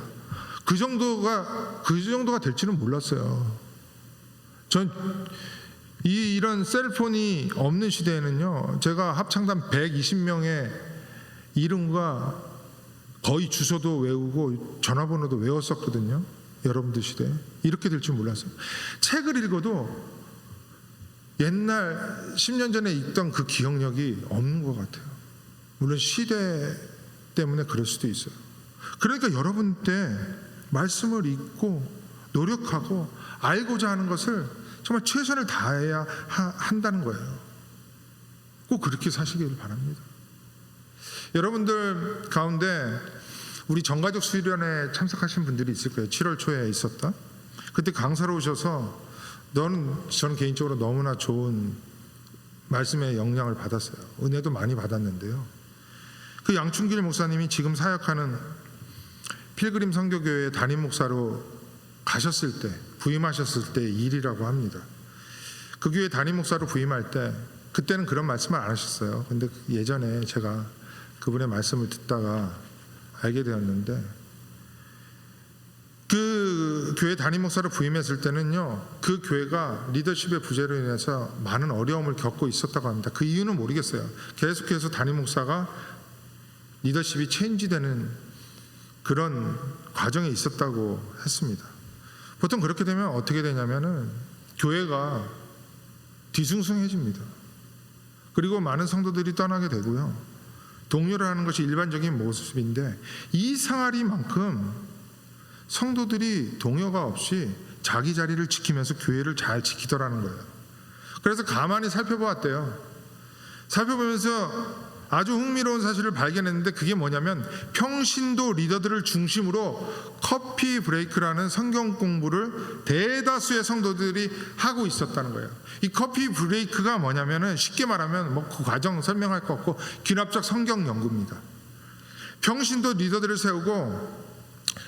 그 정도가 될지는 몰랐어요. 전 이런 셀폰이 없는 시대에는요, 제가 합창단 120명의 이름과 거의 주소도 외우고 전화번호도 외웠었거든요. 여러분들 시대에 이렇게 될 줄 몰랐어요. 책을 읽어도 옛날 10년 전에 읽던 그 기억력이 없는 것 같아요. 물론 시대 때문에 그럴 수도 있어요. 그러니까 여러분 때 말씀을 읽고 노력하고 알고자 하는 것을 정말 최선을 다해야 한다는 거예요. 꼭 그렇게 사시길 바랍니다. 여러분들 가운데 우리 전가족 수련회에 참석하신 분들이 있을 거예요. 7월 초에 있었다. 그때 강사로 오셔서 저는 개인적으로 너무나 좋은 말씀의 영향을 받았어요. 은혜도 많이 받았는데요. 그 양충길 목사님이 지금 사역하는 필그림 선교교회 담임 목사로 가셨을 때, 부임하셨을 때 일이라고 합니다. 그 교회 담임 목사로 부임할 때 그때는 그런 말씀을 안 하셨어요. 근데 예전에 제가 그분의 말씀을 듣다가 알게 되었는데, 그 교회 담임 목사로 부임했을 때는요, 그 교회가 리더십의 부재로 인해서 많은 어려움을 겪고 있었다고 합니다. 그 이유는 모르겠어요. 계속해서 담임 목사가 리더십이 체인지되는 그런 과정에 있었다고 했습니다. 보통 그렇게 되면 어떻게 되냐면은 교회가 뒤숭숭해집니다. 그리고 많은 성도들이 떠나게 되고요, 동료를 하는 것이 일반적인 모습인데, 이 상아리만큼 성도들이 동요가 없이 자기 자리를 지키면서 교회를 잘 지키더라는 거예요. 그래서 가만히 살펴보았대요. 살펴보면서 아주 흥미로운 사실을 발견했는데, 그게 뭐냐면 평신도 리더들을 중심으로 커피 브레이크라는 성경 공부를 대다수의 성도들이 하고 있었다는 거예요. 이 커피 브레이크가 뭐냐면은 쉽게 말하면 그 과정 설명할 거 없고 귀납적 성경 연구입니다. 평신도 리더들을 세우고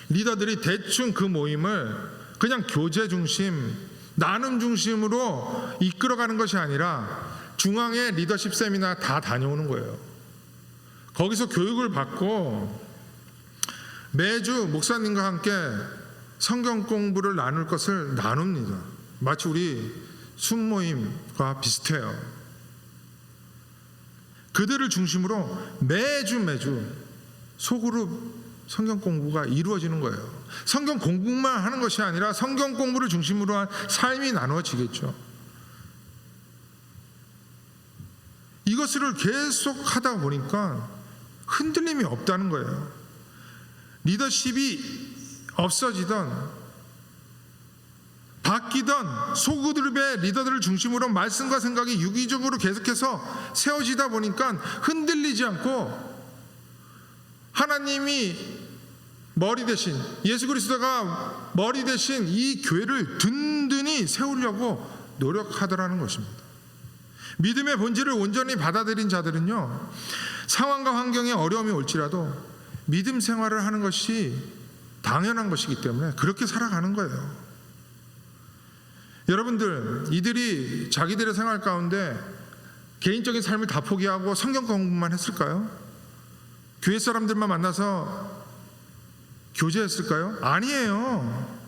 리더들이 대충 그 모임을 그냥 교제 중심, 나눔 중심으로 이끌어가는 것이 아니라 중앙에 리더십 세미나 다 다녀오는 거예요. 거기서 교육을 받고 매주 목사님과 함께 성경 공부를 나눌 것을 나눕니다. 마치 우리 순모임과 비슷해요. 그들을 중심으로 매주 소그룹 성경 공부가 이루어지는 거예요. 성경 공부만 하는 것이 아니라 성경 공부를 중심으로 한 삶이 나누어지겠죠. 이것을 계속 하다 보니까 흔들림이 없다는 거예요. 리더십이 없어지던 바뀌던 소그룹의 리더들을 중심으로 말씀과 생각이 유기적으로 계속해서 세워지다 보니까 흔들리지 않고 하나님이 머리 대신, 예수 그리스도가 머리 대신 이 교회를 든든히 세우려고 노력하더라는 것입니다. 믿음의 본질을 온전히 받아들인 자들은요, 상황과 환경에 어려움이 올지라도 믿음 생활을 하는 것이 당연한 것이기 때문에 그렇게 살아가는 거예요. 여러분들, 이들이 자기들의 생활 가운데 개인적인 삶을 다 포기하고 성경 공부만 했을까요? 교회 사람들만 만나서 교제했을까요? 아니에요.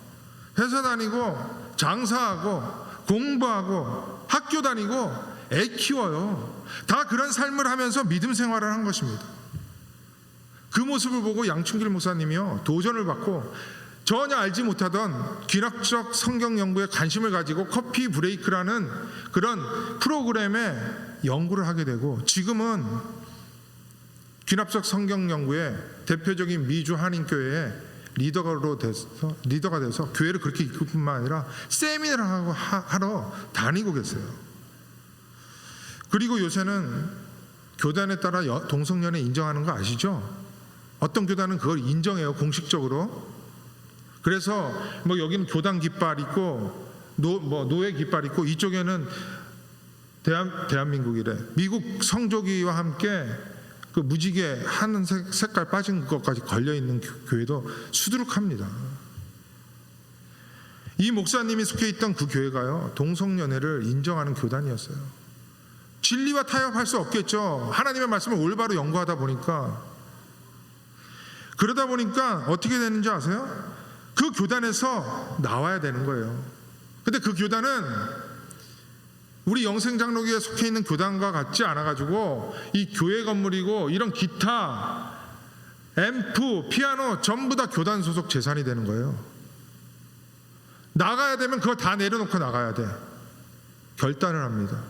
회사 다니고 장사하고 공부하고 학교 다니고 애 키워요. 다 그런 삶을 하면서 믿음 생활을 한 것입니다. 그 모습을 보고 양충길 목사님이요, 도전을 받고 전혀 알지 못하던 귀납적 성경 연구에 관심을 가지고 커피 브레이크라는 그런 프로그램에 연구를 하게 되고, 지금은 귀납적 성경 연구의 대표적인 미주 한인교회의 리더가 돼서 교회를 그렇게 이끌 뿐만 아니라 세미나를 하러 다니고 계세요. 그리고 요새는 교단에 따라 동성연애 인정하는 거 아시죠? 어떤 교단은 그걸 인정해요, 공식적으로. 그래서 여기는 교단 깃발 있고 노예 깃발 있고, 이쪽에는 대한민국이래. 미국 성조기와 함께 그 무지개 하는 색깔 빠진 것까지 걸려 있는 교회도 수두룩합니다. 이 목사님이 속해 있던 그 교회가요, 동성연애를 인정하는 교단이었어요. 진리와 타협할 수 없겠죠. 하나님의 말씀을 올바로 연구하다 보니까. 그러다 보니까 어떻게 되는지 아세요? 그 교단에서 나와야 되는 거예요. 근데 그 교단은 우리 영생장로교에 속해 있는 교단과 같지 않아가지고 이 교회 건물이고 이런 기타, 앰프, 피아노 전부 다 교단 소속 재산이 되는 거예요. 나가야 되면 그거 다 내려놓고 나가야 돼. 결단을 합니다.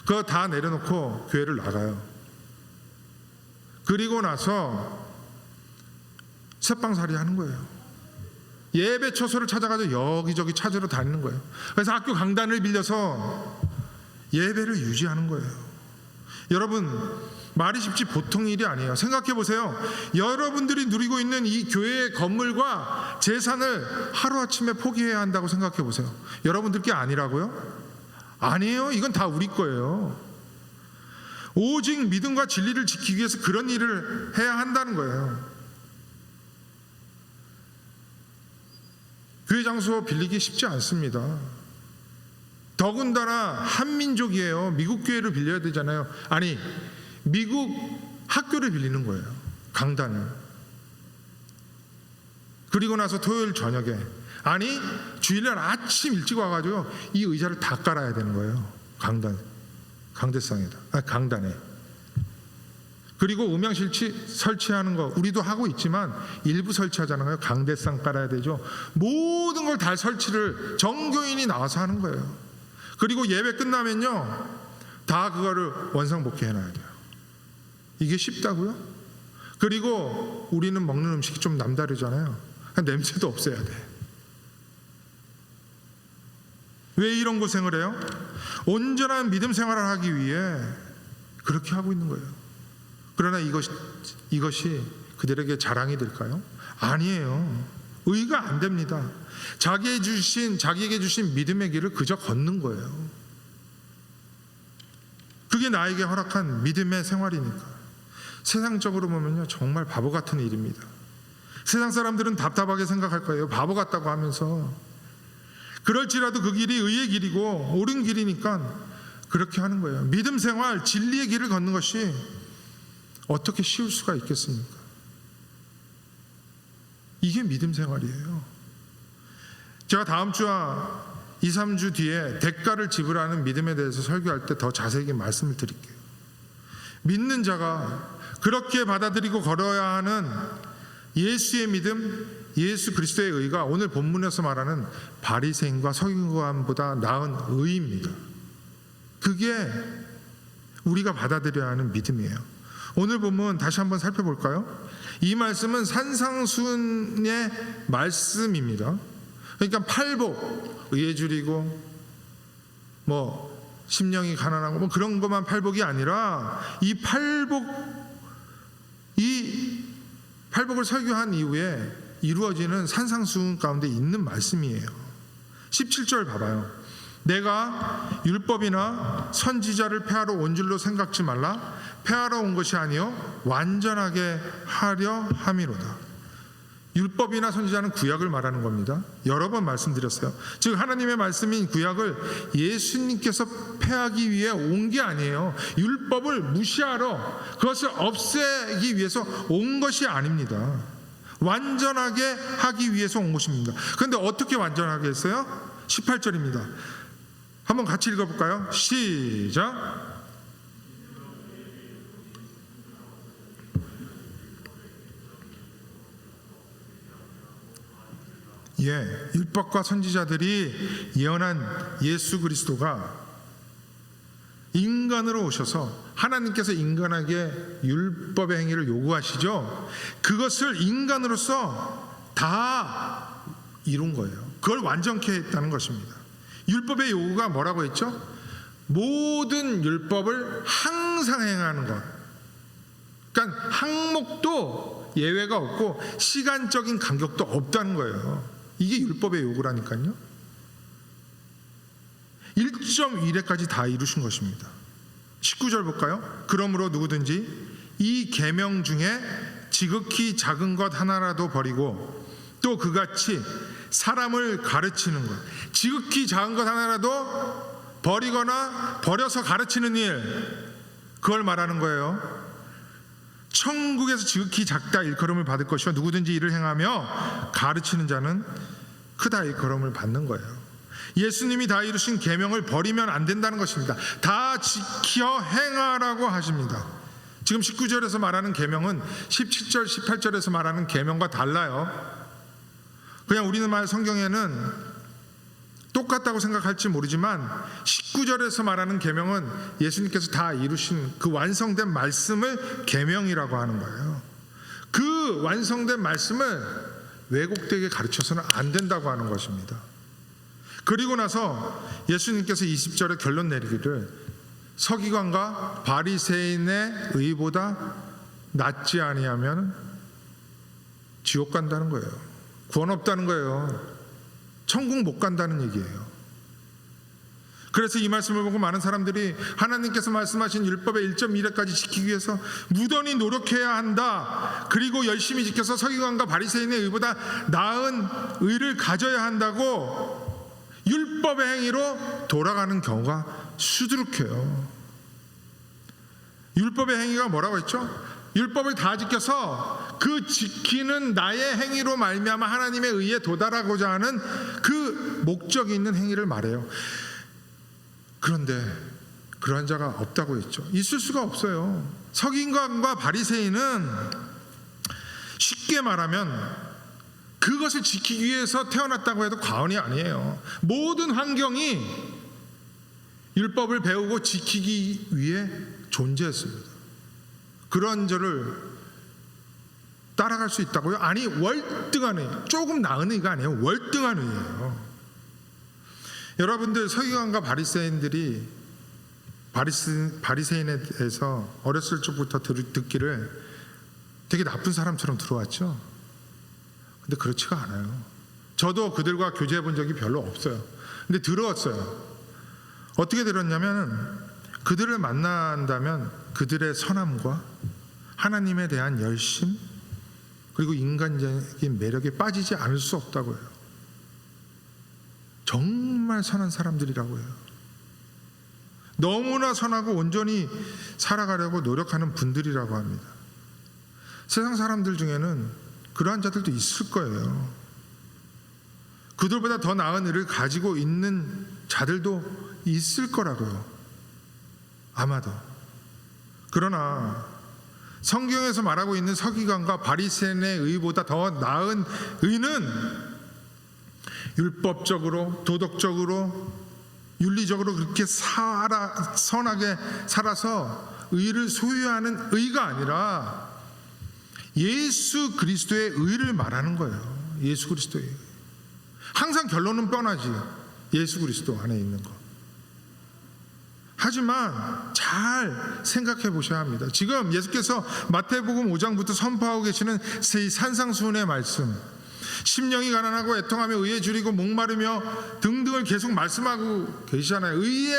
그거 다 내려놓고 교회를 나가요. 그리고 나서 새빵살이 하는 거예요. 예배 처소를 찾아가서 여기저기 찾으러 다니는 거예요. 그래서 학교 강단을 빌려서 예배를 유지하는 거예요. 여러분, 말이 쉽지 보통 일이 아니에요. 생각해 보세요. 여러분들이 누리고 있는 이 교회의 건물과 재산을 하루아침에 포기해야 한다고 생각해 보세요. 여러분들 게 아니라고요? 아니에요. 이건 다 우리 거예요. 오직 믿음과 진리를 지키기 위해서 그런 일을 해야 한다는 거예요. 교회 장소 빌리기 쉽지 않습니다. 더군다나 한민족이에요. 미국 교회를 빌려야 되잖아요. 아니, 미국 학교를 빌리는 거예요. 강단을. 그리고 나서 토요일 저녁에, 아니 주일날 아침 일찍 와가지고 이 의자를 다 깔아야 되는 거예요. 강단에. 그리고 음향 설치하는 거 우리도 하고 있지만 일부 설치하잖아요. 강대상 깔아야 되죠. 모든 걸 다 설치를 정교인이 나와서 하는 거예요. 그리고 예배 끝나면요, 다 그거를 원상복귀 해놔야 돼요. 이게 쉽다고요? 그리고 우리는 먹는 음식이 좀 남다르잖아요. 냄새도 없애야 돼. 왜 이런 고생을 해요? 온전한 믿음 생활을 하기 위해 그렇게 하고 있는 거예요. 그러나 이것이 그들에게 자랑이 될까요? 아니에요. 의가 안 됩니다. 자기에게 주신 믿음의 길을 그저 걷는 거예요. 그게 나에게 허락한 믿음의 생활이니까. 세상적으로 보면요, 정말 바보 같은 일입니다. 세상 사람들은 답답하게 생각할 거예요. 바보 같다고 하면서. 그럴지라도 그 길이 의의 길이고 옳은 길이니까 그렇게 하는 거예요. 믿음 생활, 진리의 길을 걷는 것이 어떻게 쉬울 수가 있겠습니까? 이게 믿음 생활이에요. 제가 다음 주와 2, 3주 뒤에 대가를 지불하는 믿음에 대해서 설교할 때 더 자세히 말씀을 드릴게요. 믿는 자가 그렇게 받아들이고 걸어야 하는 예수의 믿음, 예수 그리스도의 의가 오늘 본문에서 말하는 바리새인과 서기관보다 나은 의입니다. 그게 우리가 받아들여야 하는 믿음이에요. 오늘 본문 다시 한번 살펴볼까요? 이 말씀은 산상수훈의 말씀입니다. 그러니까 팔복, 의에 줄이고 심령이 가난하고 그런 것만 팔복이 아니라 이 팔복을 설교한 이후에 이루어지는 산상수훈 가운데 있는 말씀이에요. 17절 봐봐요. 내가 율법이나 선지자를 폐하러 온 줄로 생각지 말라. 폐하러 온 것이 아니요 완전하게 하려 함이로다. 율법이나 선지자는 구약을 말하는 겁니다. 여러 번 말씀드렸어요. 즉 하나님의 말씀인 구약을 예수님께서 폐하기 위해 온 게 아니에요. 율법을 무시하러, 그것을 없애기 위해서 온 것이 아닙니다. 완전하게 하기 위해서 온 것입니다. 그런데 어떻게 완전하게 했어요? 18절입니다. 한번 같이 읽어볼까요? 시작. 율법과 선지자들이 예언한 예수 그리스도가 인간으로 오셔서 하나님께서 인간에게 율법의 행위를 요구하시죠. 그것을 인간으로서 다 이룬 거예요. 그걸 완전케 했다는 것입니다. 율법의 요구가 뭐라고 했죠? 모든 율법을 항상 행하는 것. 그러니까 항목도 예외가 없고 시간적인 간격도 없다는 거예요. 이게 율법의 요구라니까요. 1.1회까지 다 이루신 것입니다. 19절 볼까요? 그러므로 누구든지 이 계명 중에 지극히 작은 것 하나라도 버리고 또 그같이 사람을 가르치는 것, 지극히 작은 것 하나라도 버리거나 버려서 가르치는 일, 그걸 말하는 거예요. 천국에서 지극히 작다 일컬음을 받을 것이요 누구든지 이를 행하며 가르치는 자는 크다 일컬음을 받는 거예요. 예수님이 다 이루신 계명을 버리면 안 된다는 것입니다. 다 지켜 행하라고 하십니다. 지금 19절에서 말하는 계명은 17절, 18절에서 말하는 계명과 달라요. 그냥 우리는 말 성경에는 똑같다고 생각할지 모르지만 19절에서 말하는 계명은 예수님께서 다 이루신 그 완성된 말씀을 계명이라고 하는 거예요. 그 완성된 말씀을 왜곡되게 가르쳐서는 안 된다고 하는 것입니다. 그리고 나서 예수님께서 20절에 결론 내리기를 서기관과 바리새인의 의보다 낫지 아니하면 지옥 간다는 거예요. 구원 없다는 거예요. 천국 못 간다는 얘기예요. 그래서 이 말씀을 보고 많은 사람들이 하나님께서 말씀하신 율법의 1.1회까지 지키기 위해서 무던히 노력해야 한다, 그리고 열심히 지켜서 서기관과 바리새인의 의보다 나은 의를 가져야 한다고 율법의 행위로 돌아가는 경우가 수두룩해요. 율법의 행위가 뭐라고 했죠? 율법을 다 지켜서 그 지키는 나의 행위로 말미암아 하나님의 의에 도달하고자 하는 그 목적이 있는 행위를 말해요. 그런데 그러한 자가 없다고 했죠. 있을 수가 없어요. 서기관과 바리새인은 쉽게 말하면 그것을 지키기 위해서 태어났다고 해도 과언이 아니에요. 모든 환경이 율법을 배우고 지키기 위해 존재했습니다. 그런 저를 따라갈 수 있다고요? 아니, 월등한 의, 조금 나은 의가 아니에요. 월등한 의예요. 여러분들, 서기관과 바리새인들이 바리새인에 대해서 어렸을 적부터 듣기를 되게 나쁜 사람처럼 들어왔죠. 근데 그렇지가 않아요. 저도 그들과 교제해 본 적이 별로 없어요. 근데 들었어요. 어떻게 들었냐면 그들을 만난다면 그들의 선함과 하나님에 대한 열심, 그리고 인간적인 매력에 빠지지 않을 수 없다고 해요. 정말 선한 사람들이라고 해요. 너무나 선하고 온전히 살아가려고 노력하는 분들이라고 합니다. 세상 사람들 중에는 그러한 자들도 있을 거예요. 그들보다 더 나은 일을 가지고 있는 자들도 있을 거라고요. 아마도. 그러나 성경에서 말하고 있는 서기관과 바리새인의 의보다 더 나은 의는 율법적으로, 도덕적으로, 윤리적으로 그렇게 선하게 살아서 의를 소유하는 의가 아니라 예수 그리스도의 의를 말하는 거예요. 예수 그리스도의 의. 항상 결론은 뻔하지. 예수 그리스도 안에 있는 거. 하지만 잘 생각해 보셔야 합니다. 지금 예수께서 마태복음 5장부터 선포하고 계시는 이 산상수훈의 말씀, 심령이 가난하고 애통하며 의에 줄이고 목마르며 등등을 계속 말씀하고 계시잖아요. 의에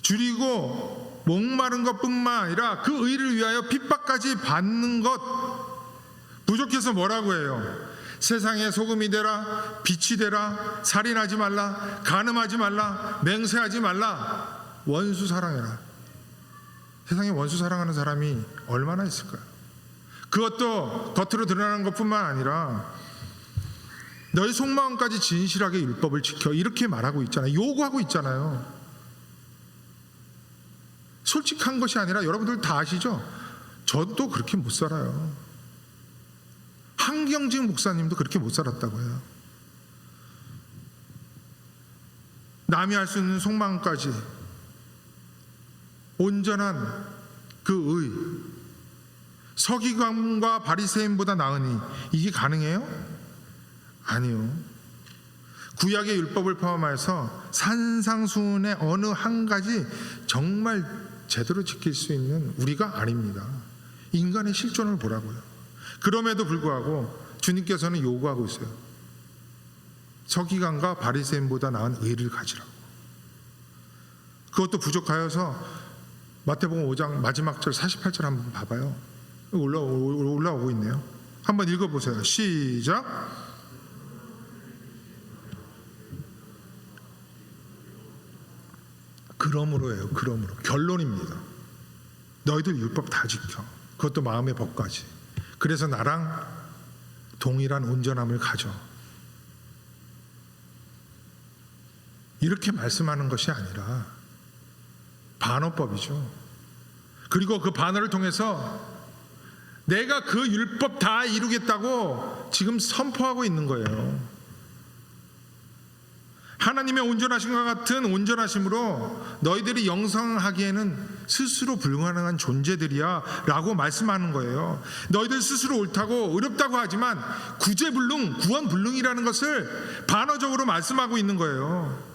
줄이고 목마른 것뿐만 아니라 그 의를 위하여 핍박까지 받는 것, 부족해서 뭐라고 해요? 세상의 소금이 되라, 빛이 되라, 살인하지 말라, 간음하지 말라, 맹세하지 말라, 원수 사랑해라. 세상에 원수 사랑하는 사람이 얼마나 있을까요? 그것도 겉으로 드러나는 것뿐만 아니라 너의 속마음까지 진실하게 율법을 지켜, 이렇게 말하고 있잖아요. 요구하고 있잖아요. 솔직한 것이 아니라 여러분들 다 아시죠? 저도 그렇게 못 살아요. 한경직 목사님도 그렇게 못 살았다고 해요. 남이 할 수 있는 속마음까지 온전한 그 의, 서기관과 바리새인보다 나으니 이게 가능해요? 아니요. 구약의 율법을 포함해서 산상수훈의 어느 한 가지 정말 제대로 지킬 수 있는 우리가 아닙니다. 인간의 실존을 보라고요. 그럼에도 불구하고 주님께서는 요구하고 있어요. 서기관과 바리새인보다 나은 의를 가지라고. 그것도 부족하여서 마태복음 5장 마지막 절 48절 한번 봐봐요. 올라오고 있네요. 한번 읽어보세요. 시작. 그러므로예요. 그러므로 결론입니다. 너희들 율법 다 지켜. 그것도 마음의 법까지. 그래서 나랑 동일한 온전함을 가져. 이렇게 말씀하는 것이 아니라 반어법이죠. 그리고 그 반어를 통해서 내가 그 율법 다 이루겠다고 지금 선포하고 있는 거예요. 하나님의 온전하심과 같은 온전하심으로 너희들이 영성하기에는 스스로 불가능한 존재들이야 라고 말씀하는 거예요. 너희들 스스로 옳다고 의롭다고 하지만 구제불능, 구원불능이라는 것을 반어적으로 말씀하고 있는 거예요.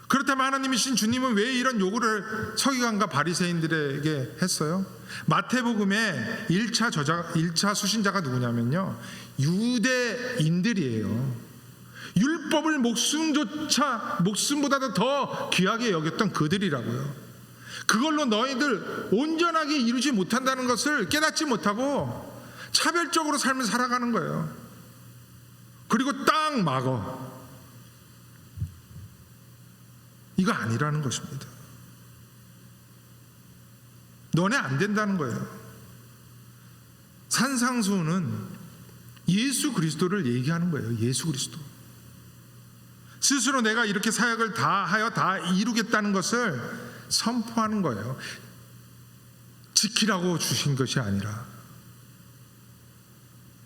그렇다면 하나님이신 주님은 왜 이런 요구를 서기관과 바리새인들에게 했어요? 마태복음의 1차 수신자가 누구냐면요, 유대인들이에요. 율법을 목숨보다도 더 귀하게 여겼던 그들이라고요. 그걸로 너희들 온전하게 이루지 못한다는 것을 깨닫지 못하고 차별적으로 삶을 살아가는 거예요. 그리고 딱 막어. 이거 아니라는 것입니다. 너네 안 된다는 거예요. 산상수훈은 예수 그리스도를 얘기하는 거예요. 예수 그리스도. 스스로 내가 이렇게 사역을 다 하여 다 이루겠다는 것을 선포하는 거예요. 지키라고 주신 것이 아니라.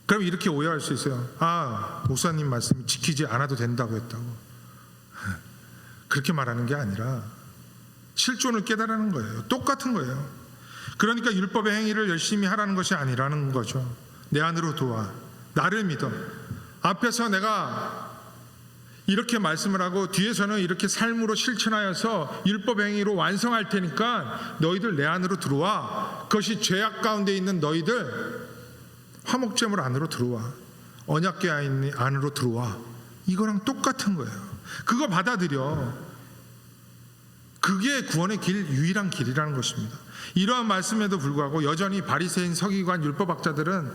그럼 이렇게 오해할 수 있어요. 아, 목사님 말씀이 지키지 않아도 된다고 했다고. 그렇게 말하는 게 아니라 실존을 깨달으는 거예요. 똑같은 거예요. 그러니까 율법의 행위를 열심히 하라는 것이 아니라는 거죠. 내 안으로 도와. 나를 믿어. 앞에서 내가 이렇게 말씀을 하고 뒤에서는 이렇게 삶으로 실천하여서 율법 행위로 완성할 테니까 너희들 내 안으로 들어와. 그것이 죄악 가운데 있는 너희들 화목제물 안으로 들어와. 언약궤 안으로 들어와. 이거랑 똑같은 거예요. 그거 받아들여. 그게 구원의 길, 유일한 길이라는 것입니다. 이러한 말씀에도 불구하고 여전히 바리새인, 서기관, 율법학자들은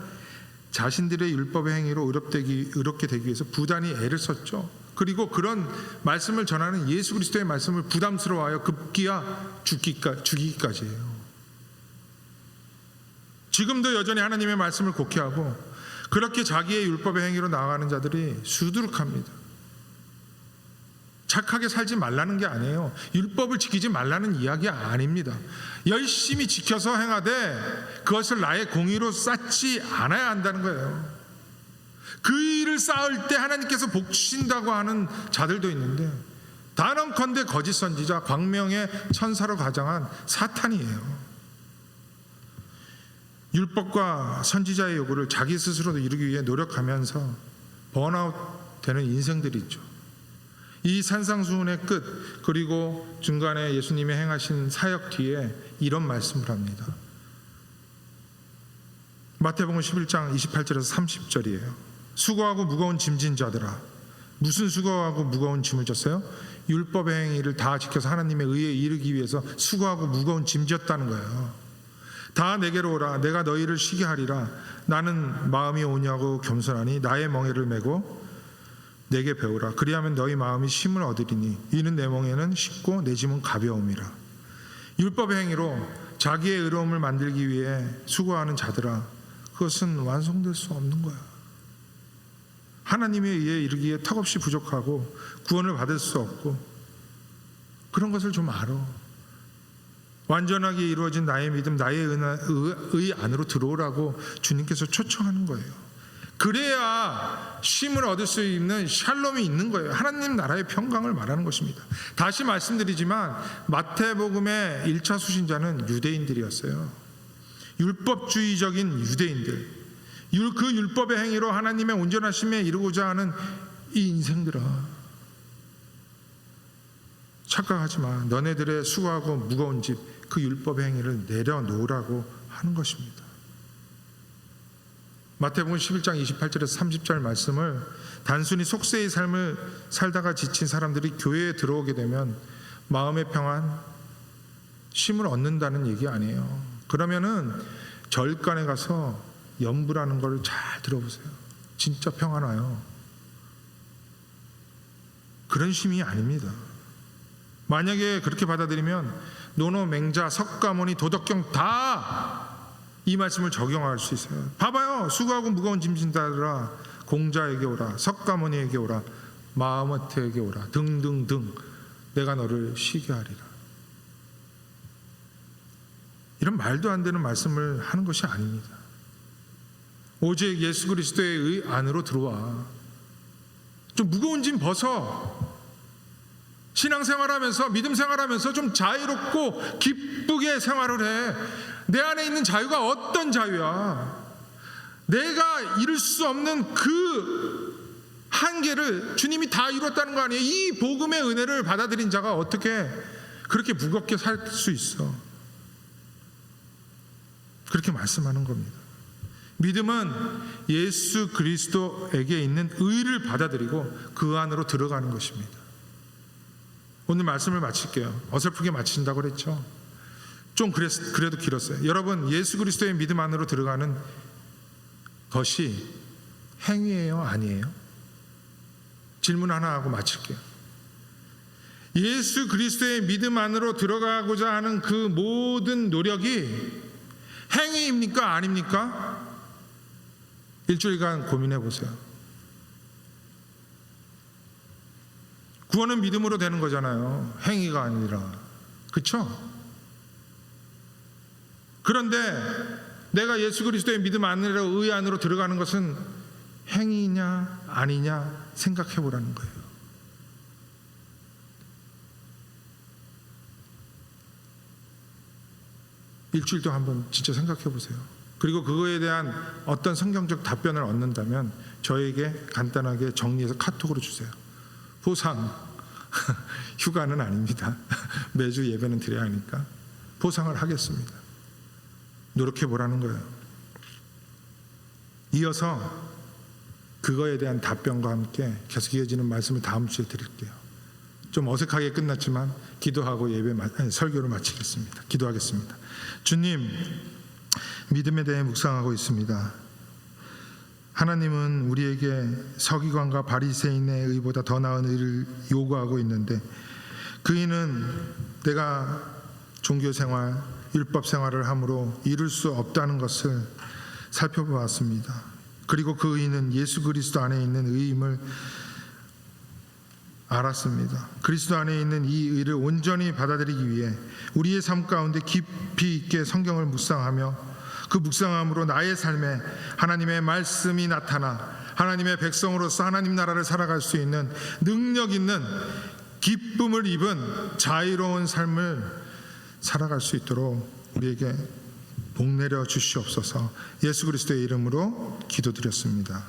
자신들의 율법의 행위로 의롭게 되기 위해서 부단히 애를 썼죠. 그리고 그런 말씀을 전하는 예수 그리스도의 말씀을 부담스러워하여 급기야 죽이기까지 해요. 지금도 여전히 하나님의 말씀을 곡해하고 그렇게 자기의 율법의 행위로 나아가는 자들이 수두룩합니다. 착하게 살지 말라는 게 아니에요. 율법을 지키지 말라는 이야기 아닙니다. 열심히 지켜서 행하되 그것을 나의 공의로 쌓지 않아야 한다는 거예요. 그 일을 쌓을 때 하나님께서 복 주신다고 하는 자들도 있는데 단언컨대 거짓 선지자, 광명의 천사로 가장한 사탄이에요. 율법과 선지자의 요구를 자기 스스로도 이루기 위해 노력하면서 번아웃 되는 인생들이 있죠. 이 산상수훈의 끝, 그리고 중간에 예수님이 행하신 사역 뒤에 이런 말씀을 합니다. 마태복음 11장 28절에서 30절이에요. 수고하고 무거운 짐진 자들아. 무슨 수고하고 무거운 짐을 졌어요? 율법의 행위를 다 지켜서 하나님의 의에 이르기 위해서 수고하고 무거운 짐 졌다는 거예요. 다 내게로 오라. 내가 너희를 쉬게 하리라. 나는 마음이 온유하고 겸손하니 나의 멍에를 메고 내게 배우라. 그리하면 너희 마음이 쉼을 얻으리니 이는 내 멍에는 쉽고 내 짐은 가벼움이라. 율법의 행위로 자기의 의로움을 만들기 위해 수고하는 자들아, 그것은 완성될 수 없는 거야. 하나님에 의해 이르기에 턱없이 부족하고 구원을 받을 수 없고, 그런 것을 좀 알아. 완전하게 이루어진 나의 믿음, 나의 의 안으로 들어오라고 주님께서 초청하는 거예요. 그래야 쉼을 얻을 수 있는 샬롬이 있는 거예요. 하나님 나라의 평강을 말하는 것입니다. 다시 말씀드리지만 마태복음의 1차 수신자는 유대인들이었어요. 율법주의적인 유대인들, 그 율법의 행위로 하나님의 온전하심에 이르고자 하는 이 인생들아, 착각하지 마. 너네들의 수고하고 무거운 집, 그 율법의 행위를 내려놓으라고 하는 것입니다. 마태복음 11장 28절에서 30절 말씀을 단순히 속세의 삶을 살다가 지친 사람들이 교회에 들어오게 되면 마음의 평안, 쉼을 얻는다는 얘기 아니에요. 그러면은 절간에 가서 연부라는 걸 잘 들어보세요. 진짜 평안 와요. 그런 쉼이 아닙니다. 만약에 그렇게 받아들이면 노노, 맹자, 석가모니, 도덕경 다 이 말씀을 적용할 수 있어요. 봐봐요. 수고하고 무거운 짐 진 자들아 공자에게 오라, 석가모니에게 오라, 마하모트에게 오라 등등등 내가 너를 쉬게 하리라. 이런 말도 안 되는 말씀을 하는 것이 아닙니다. 오직 예수 그리스도의 의 안으로 들어와. 좀 무거운 짐 벗어. 신앙생활하면서 믿음 생활하면서 좀 자유롭고 기쁘게 생활을 해. 내 안에 있는 자유가 어떤 자유야? 내가 이룰 수 없는 그 한계를 주님이 다 이뤘다는 거 아니에요? 이 복음의 은혜를 받아들인 자가 어떻게 그렇게 무겁게 살 수 있어? 그렇게 말씀하는 겁니다. 믿음은 예수 그리스도에게 있는 의를 받아들이고 그 안으로 들어가는 것입니다. 오늘 말씀을 마칠게요. 어설프게 마친다고 그랬죠. 좀 그래도 길었어요. 여러분, 예수 그리스도의 믿음 안으로 들어가는 것이 행위예요, 아니에요? 질문 하나 하고 마칠게요. 예수 그리스도의 믿음 안으로 들어가고자 하는 그 모든 노력이 행위입니까, 아닙니까? 일주일간 고민해 보세요. 구원은 믿음으로 되는 거잖아요. 행위가 아니라. 그렇죠? 그런데 내가 예수 그리스도의 믿음 안으로, 의 안으로 들어가는 것은 행위냐 아니냐 생각해 보라는 거예요. 일주일도 한번 진짜 생각해 보세요. 그리고 그거에 대한 어떤 성경적 답변을 얻는다면 저에게 간단하게 정리해서 카톡으로 주세요. 보상 휴가는 아닙니다. 매주 예배는 드려야 하니까 보상을 하겠습니다. 노력해 보라는 거예요. 이어서 그거에 대한 답변과 함께 계속 이어지는 말씀을 다음 주에 드릴게요. 좀 어색하게 끝났지만 기도하고 설교를 마치겠습니다. 기도하겠습니다. 주님, 믿음에 대해 묵상하고 있습니다. 하나님은 우리에게 서기관과 바리새인의 의보다 더 나은 의를 요구하고 있는데 그 의는 내가 종교생활, 율법생활을 함으로 이룰 수 없다는 것을 살펴보았습니다. 그리고 그 의는 예수 그리스도 안에 있는 의임을 알았습니다. 그리스도 안에 있는 이 의를 온전히 받아들이기 위해 우리의 삶 가운데 깊이 있게 성경을 묵상하며 그 묵상함으로 나의 삶에 하나님의 말씀이 나타나 하나님의 백성으로서 하나님 나라를 살아갈 수 있는 능력 있는 기쁨을 입은 자유로운 삶을 살아갈 수 있도록 우리에게 복내려 주시옵소서. 예수 그리스도의 이름으로 기도드렸습니다.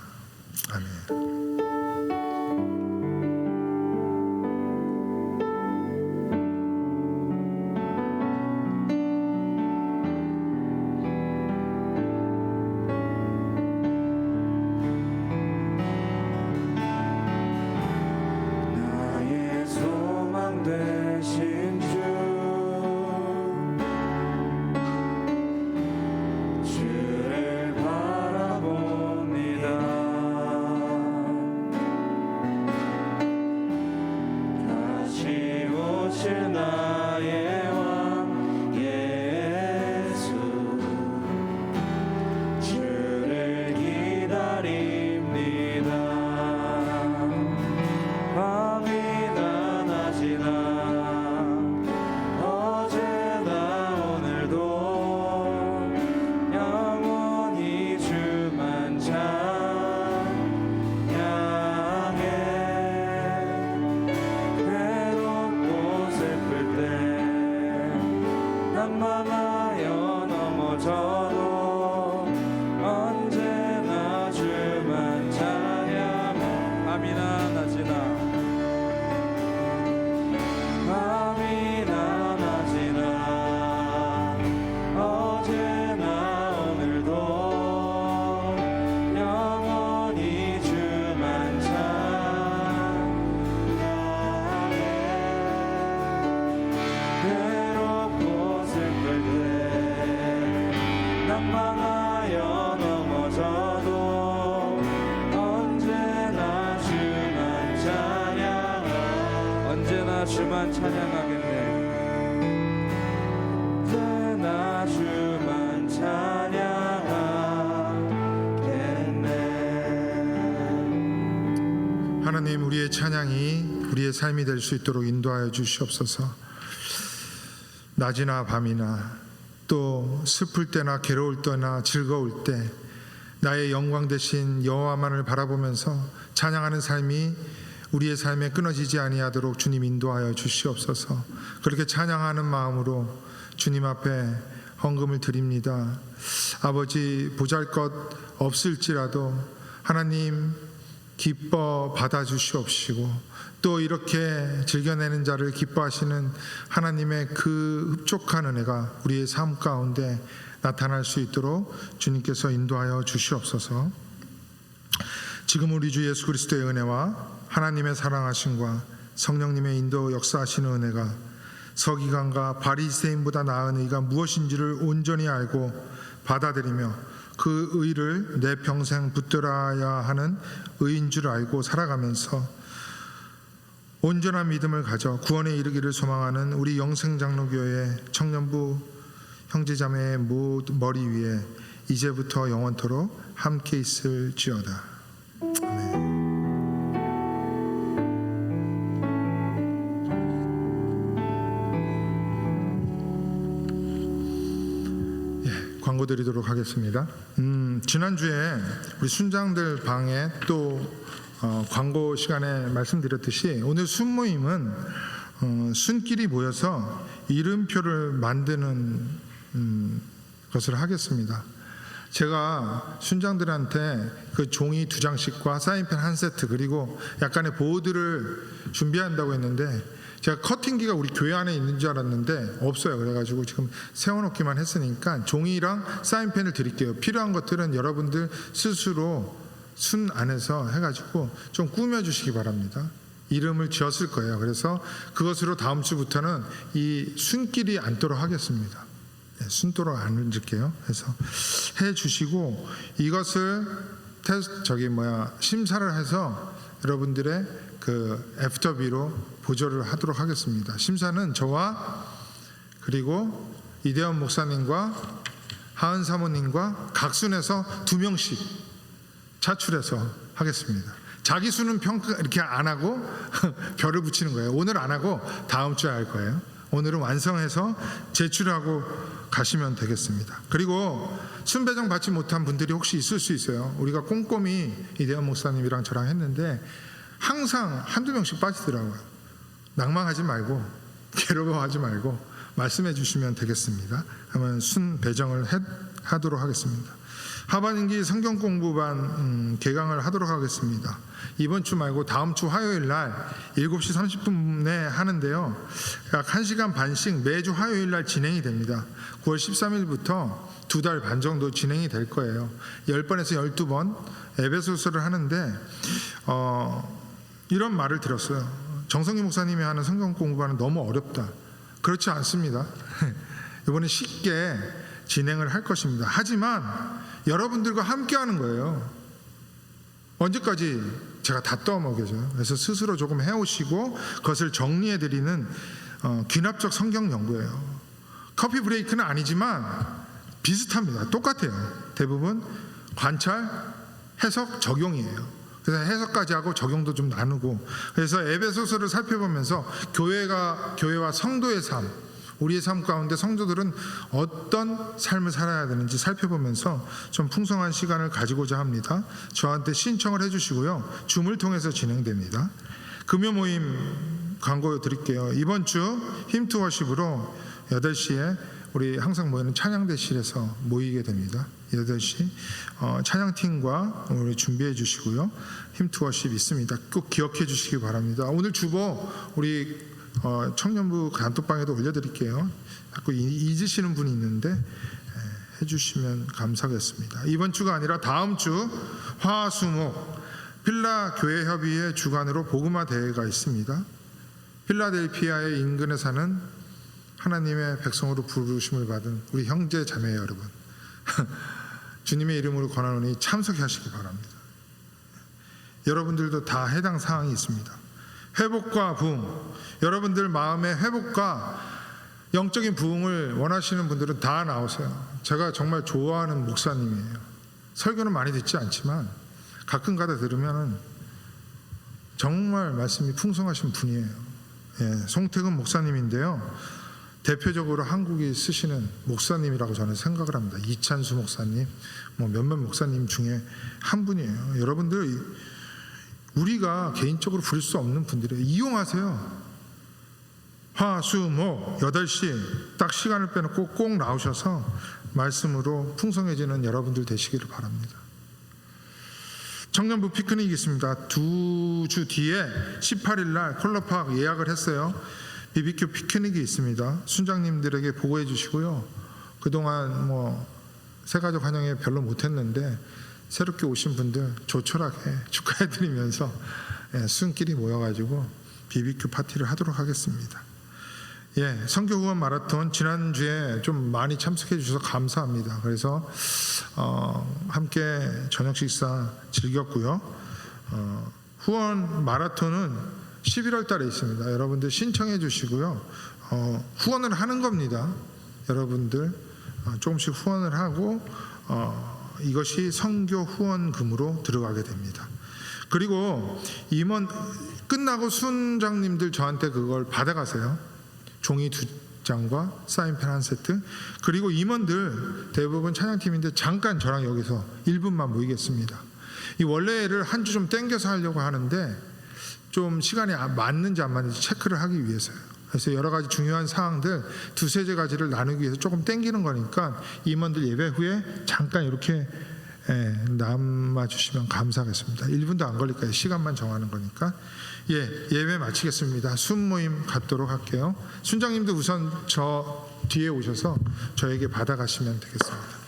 아멘. 주를 바라봅니다. 주만 찬양하겠네. 나 주만 찬양하겠네. 하나님, 우리의 찬양이 우리의 삶이 될 수 있도록 인도하여 주시옵소서. 낮이나 밤이나 또 슬플 때나 괴로울 때나 즐거울 때 나의 영광 되신 여호와만을 바라보면서 찬양하는 삶이 우리의 삶에 끊어지지 아니하도록 주님 인도하여 주시옵소서. 그렇게 찬양하는 마음으로 주님 앞에 헌금을 드립니다. 아버지, 보잘것 없을지라도 하나님 기뻐 받아주시옵시고, 또 이렇게 즐겨내는 자를 기뻐하시는 하나님의 그 흡족한 은혜가 우리의 삶 가운데 나타날 수 있도록 주님께서 인도하여 주시옵소서. 지금 우리 주 예수 그리스도의 은혜와 하나님의 사랑하심과 성령님의 인도 역사하시는 은혜가 서기관과 바리새인보다 나은 의가 무엇인지를 온전히 알고 받아들이며 그 의를 내 평생 붙들어야 하는 의인 줄 알고 살아가면서 온전한 믿음을 가져 구원에 이르기를 소망하는 우리 영생장로교회 청년부 형제자매의 머리 위에 이제부터 영원토록 함께 있을지어다. 아멘. 광고 드리도록 하겠습니다. 지난주에 우리 순장들 방에 또 광고 시간에 말씀드렸듯이 오늘 순모임은 순끼리 모여서 이름표를 만드는 것을 하겠습니다. 제가 순장들한테 그 종이 2장씩과 사인펜 1세트 그리고 약간의 보드를 준비한다고 했는데 제가 커팅기가 우리 교회 안에 있는 줄 알았는데 없어요. 그래가지고 지금 세워놓기만 했으니까 종이랑 사인펜을 드릴게요. 필요한 것들은 여러분들 스스로 순 안에서 해가지고 좀 꾸며주시기 바랍니다. 이름을 지었을 거예요. 그래서 그것으로 다음 주부터는 이 순끼리 앉도록 하겠습니다. 네, 순도록 앉을게요. 그래서 해주시고 이것을 심사를 해서 여러분들의 그 애프터비로 보조를 하도록 하겠습니다. 심사는 저와 그리고 이대원 목사님과 하은 사모님과 각 순에서 2명씩 차출해서 하겠습니다. 자기 수는 평가 이렇게 안 하고 별을 붙이는 거예요. 오늘 안 하고 다음 주에 할 거예요. 오늘은 완성해서 제출하고 가시면 되겠습니다. 그리고 순배정 받지 못한 분들이 혹시 있을 수 있어요. 우리가 꼼꼼히 이대원 목사님이랑 저랑 했는데 항상 1-2명씩 빠지더라고요. 낭망하지 말고 괴로워하지 말고 말씀해 주시면 되겠습니다. 그러면 순배정을 하도록 하겠습니다. 하반기 성경 공부반 개강을 하도록 하겠습니다. 이번 주 말고 다음 주 화요일 날 7시 30분에 하는데요. 약 1시간 반씩 매주 화요일 날 진행이 됩니다. 9월 13일부터 2달 반 정도 진행이 될 거예요. 10번에서 12번 에베소서를 하는데 이런 말을 들었어요. 정성희 목사님이 하는 성경 공부반은 너무 어렵다. 그렇지 않습니다. 이번에 쉽게 진행을 할 것입니다. 하지만 여러분들과 함께 하는 거예요. 언제까지 제가 다 떠먹여줘요. 그래서 스스로 조금 해오시고 그것을 정리해드리는 귀납적 성경 연구예요. 커피 브레이크는 아니지만 비슷합니다. 똑같아요. 대부분 관찰, 해석, 적용이에요. 그래서 해석까지 하고 적용도 좀 나누고, 그래서 에베소서를 살펴보면서 교회와 성도의 삶, 우리의 삶 가운데 성도들은 어떤 삶을 살아야 되는지 살펴보면서 좀 풍성한 시간을 가지고자 합니다. 저한테 신청을 해주시고요. 줌을 통해서 진행됩니다. 금요 모임 광고 드릴게요. 이번 주 힘투워십으로 8시에 우리 항상 모이는 찬양대실에서 모이게 됩니다. 8시 찬양팀과 우리 준비해 주시고요. 힘투워십 있습니다. 꼭 기억해 주시기 바랍니다. 오늘 주보 우리 청년부 단톡방에도 올려드릴게요. 자꾸 잊으시는 분이 있는데 해주시면 감사하겠습니다. 이번 주가 아니라 다음 주 화수목 필라 교회 협의회 주관으로 복음화 대회가 있습니다. 필라델피아의 인근에 사는 하나님의 백성으로 부르심을 받은 우리 형제 자매 여러분, 주님의 이름으로 권하노니 참석하시기 바랍니다. 여러분들도 다 해당 사항이 있습니다. 회복과 부흥, 여러분들 마음의 회복과 영적인 부흥을 원하시는 분들은 다 나오세요. 제가 정말 좋아하는 목사님이에요. 설교는 많이 듣지 않지만 가끔 가다 들으면은 정말 말씀이 풍성하신 분이에요. 예, 송태근 목사님인데요. 대표적으로 한국이 쓰시는 목사님이라고 저는 생각을 합니다. 이찬수 목사님, 몇몇 목사님 중에 한 분이에요. 여러분들 우리가 개인적으로 부를 수 없는 분들이에요. 이용하세요. 화, 수, 목 8시 딱 시간을 빼놓고 꼭 나오셔서 말씀으로 풍성해지는 여러분들 되시기를 바랍니다. 청년부 피크닉이 있습니다. 2주 뒤에 18일 날 콜라팍 예약을 했어요. BBQ 피크닉이 있습니다. 순장님들에게 보고해 주시고요. 그동안 새가족 환영회 별로 못했는데 새롭게 오신 분들 조촐하게 축하해 드리면서 순끼리 모여가지고 BBQ 파티를 하도록 하겠습니다. 예, 선교 후원 마라톤 지난주에 좀 많이 참석해 주셔서 감사합니다. 그래서 함께 저녁 식사 즐겼고요. 후원 마라톤은 11월 달에 있습니다. 여러분들 신청해 주시고요. 후원을 하는 겁니다. 여러분들 조금씩 후원을 하고 이것이 선교 후원금으로 들어가게 됩니다. 그리고 임원 끝나고 순장님들 저한테 그걸 받아가세요. 종이 2장과 사인펜 1세트. 그리고 임원들 대부분 찬양팀인데 잠깐 저랑 여기서 1분만 모이겠습니다. 이 원래를 한 주 좀 땡겨서 하려고 하는데 좀 시간이 맞는지 안 맞는지 체크를 하기 위해서요. 그래서 여러 가지 중요한 사항들 2-3 가지를 나누기 위해서 조금 땡기는 거니까 임원들 예배 후에 잠깐 이렇게 남아주시면 감사하겠습니다. 1분도 안 걸릴 거예요. 시간만 정하는 거니까. 예배 마치겠습니다. 순모임 갖도록 할게요. 순장님도 우선 저 뒤에 오셔서 저에게 받아가시면 되겠습니다.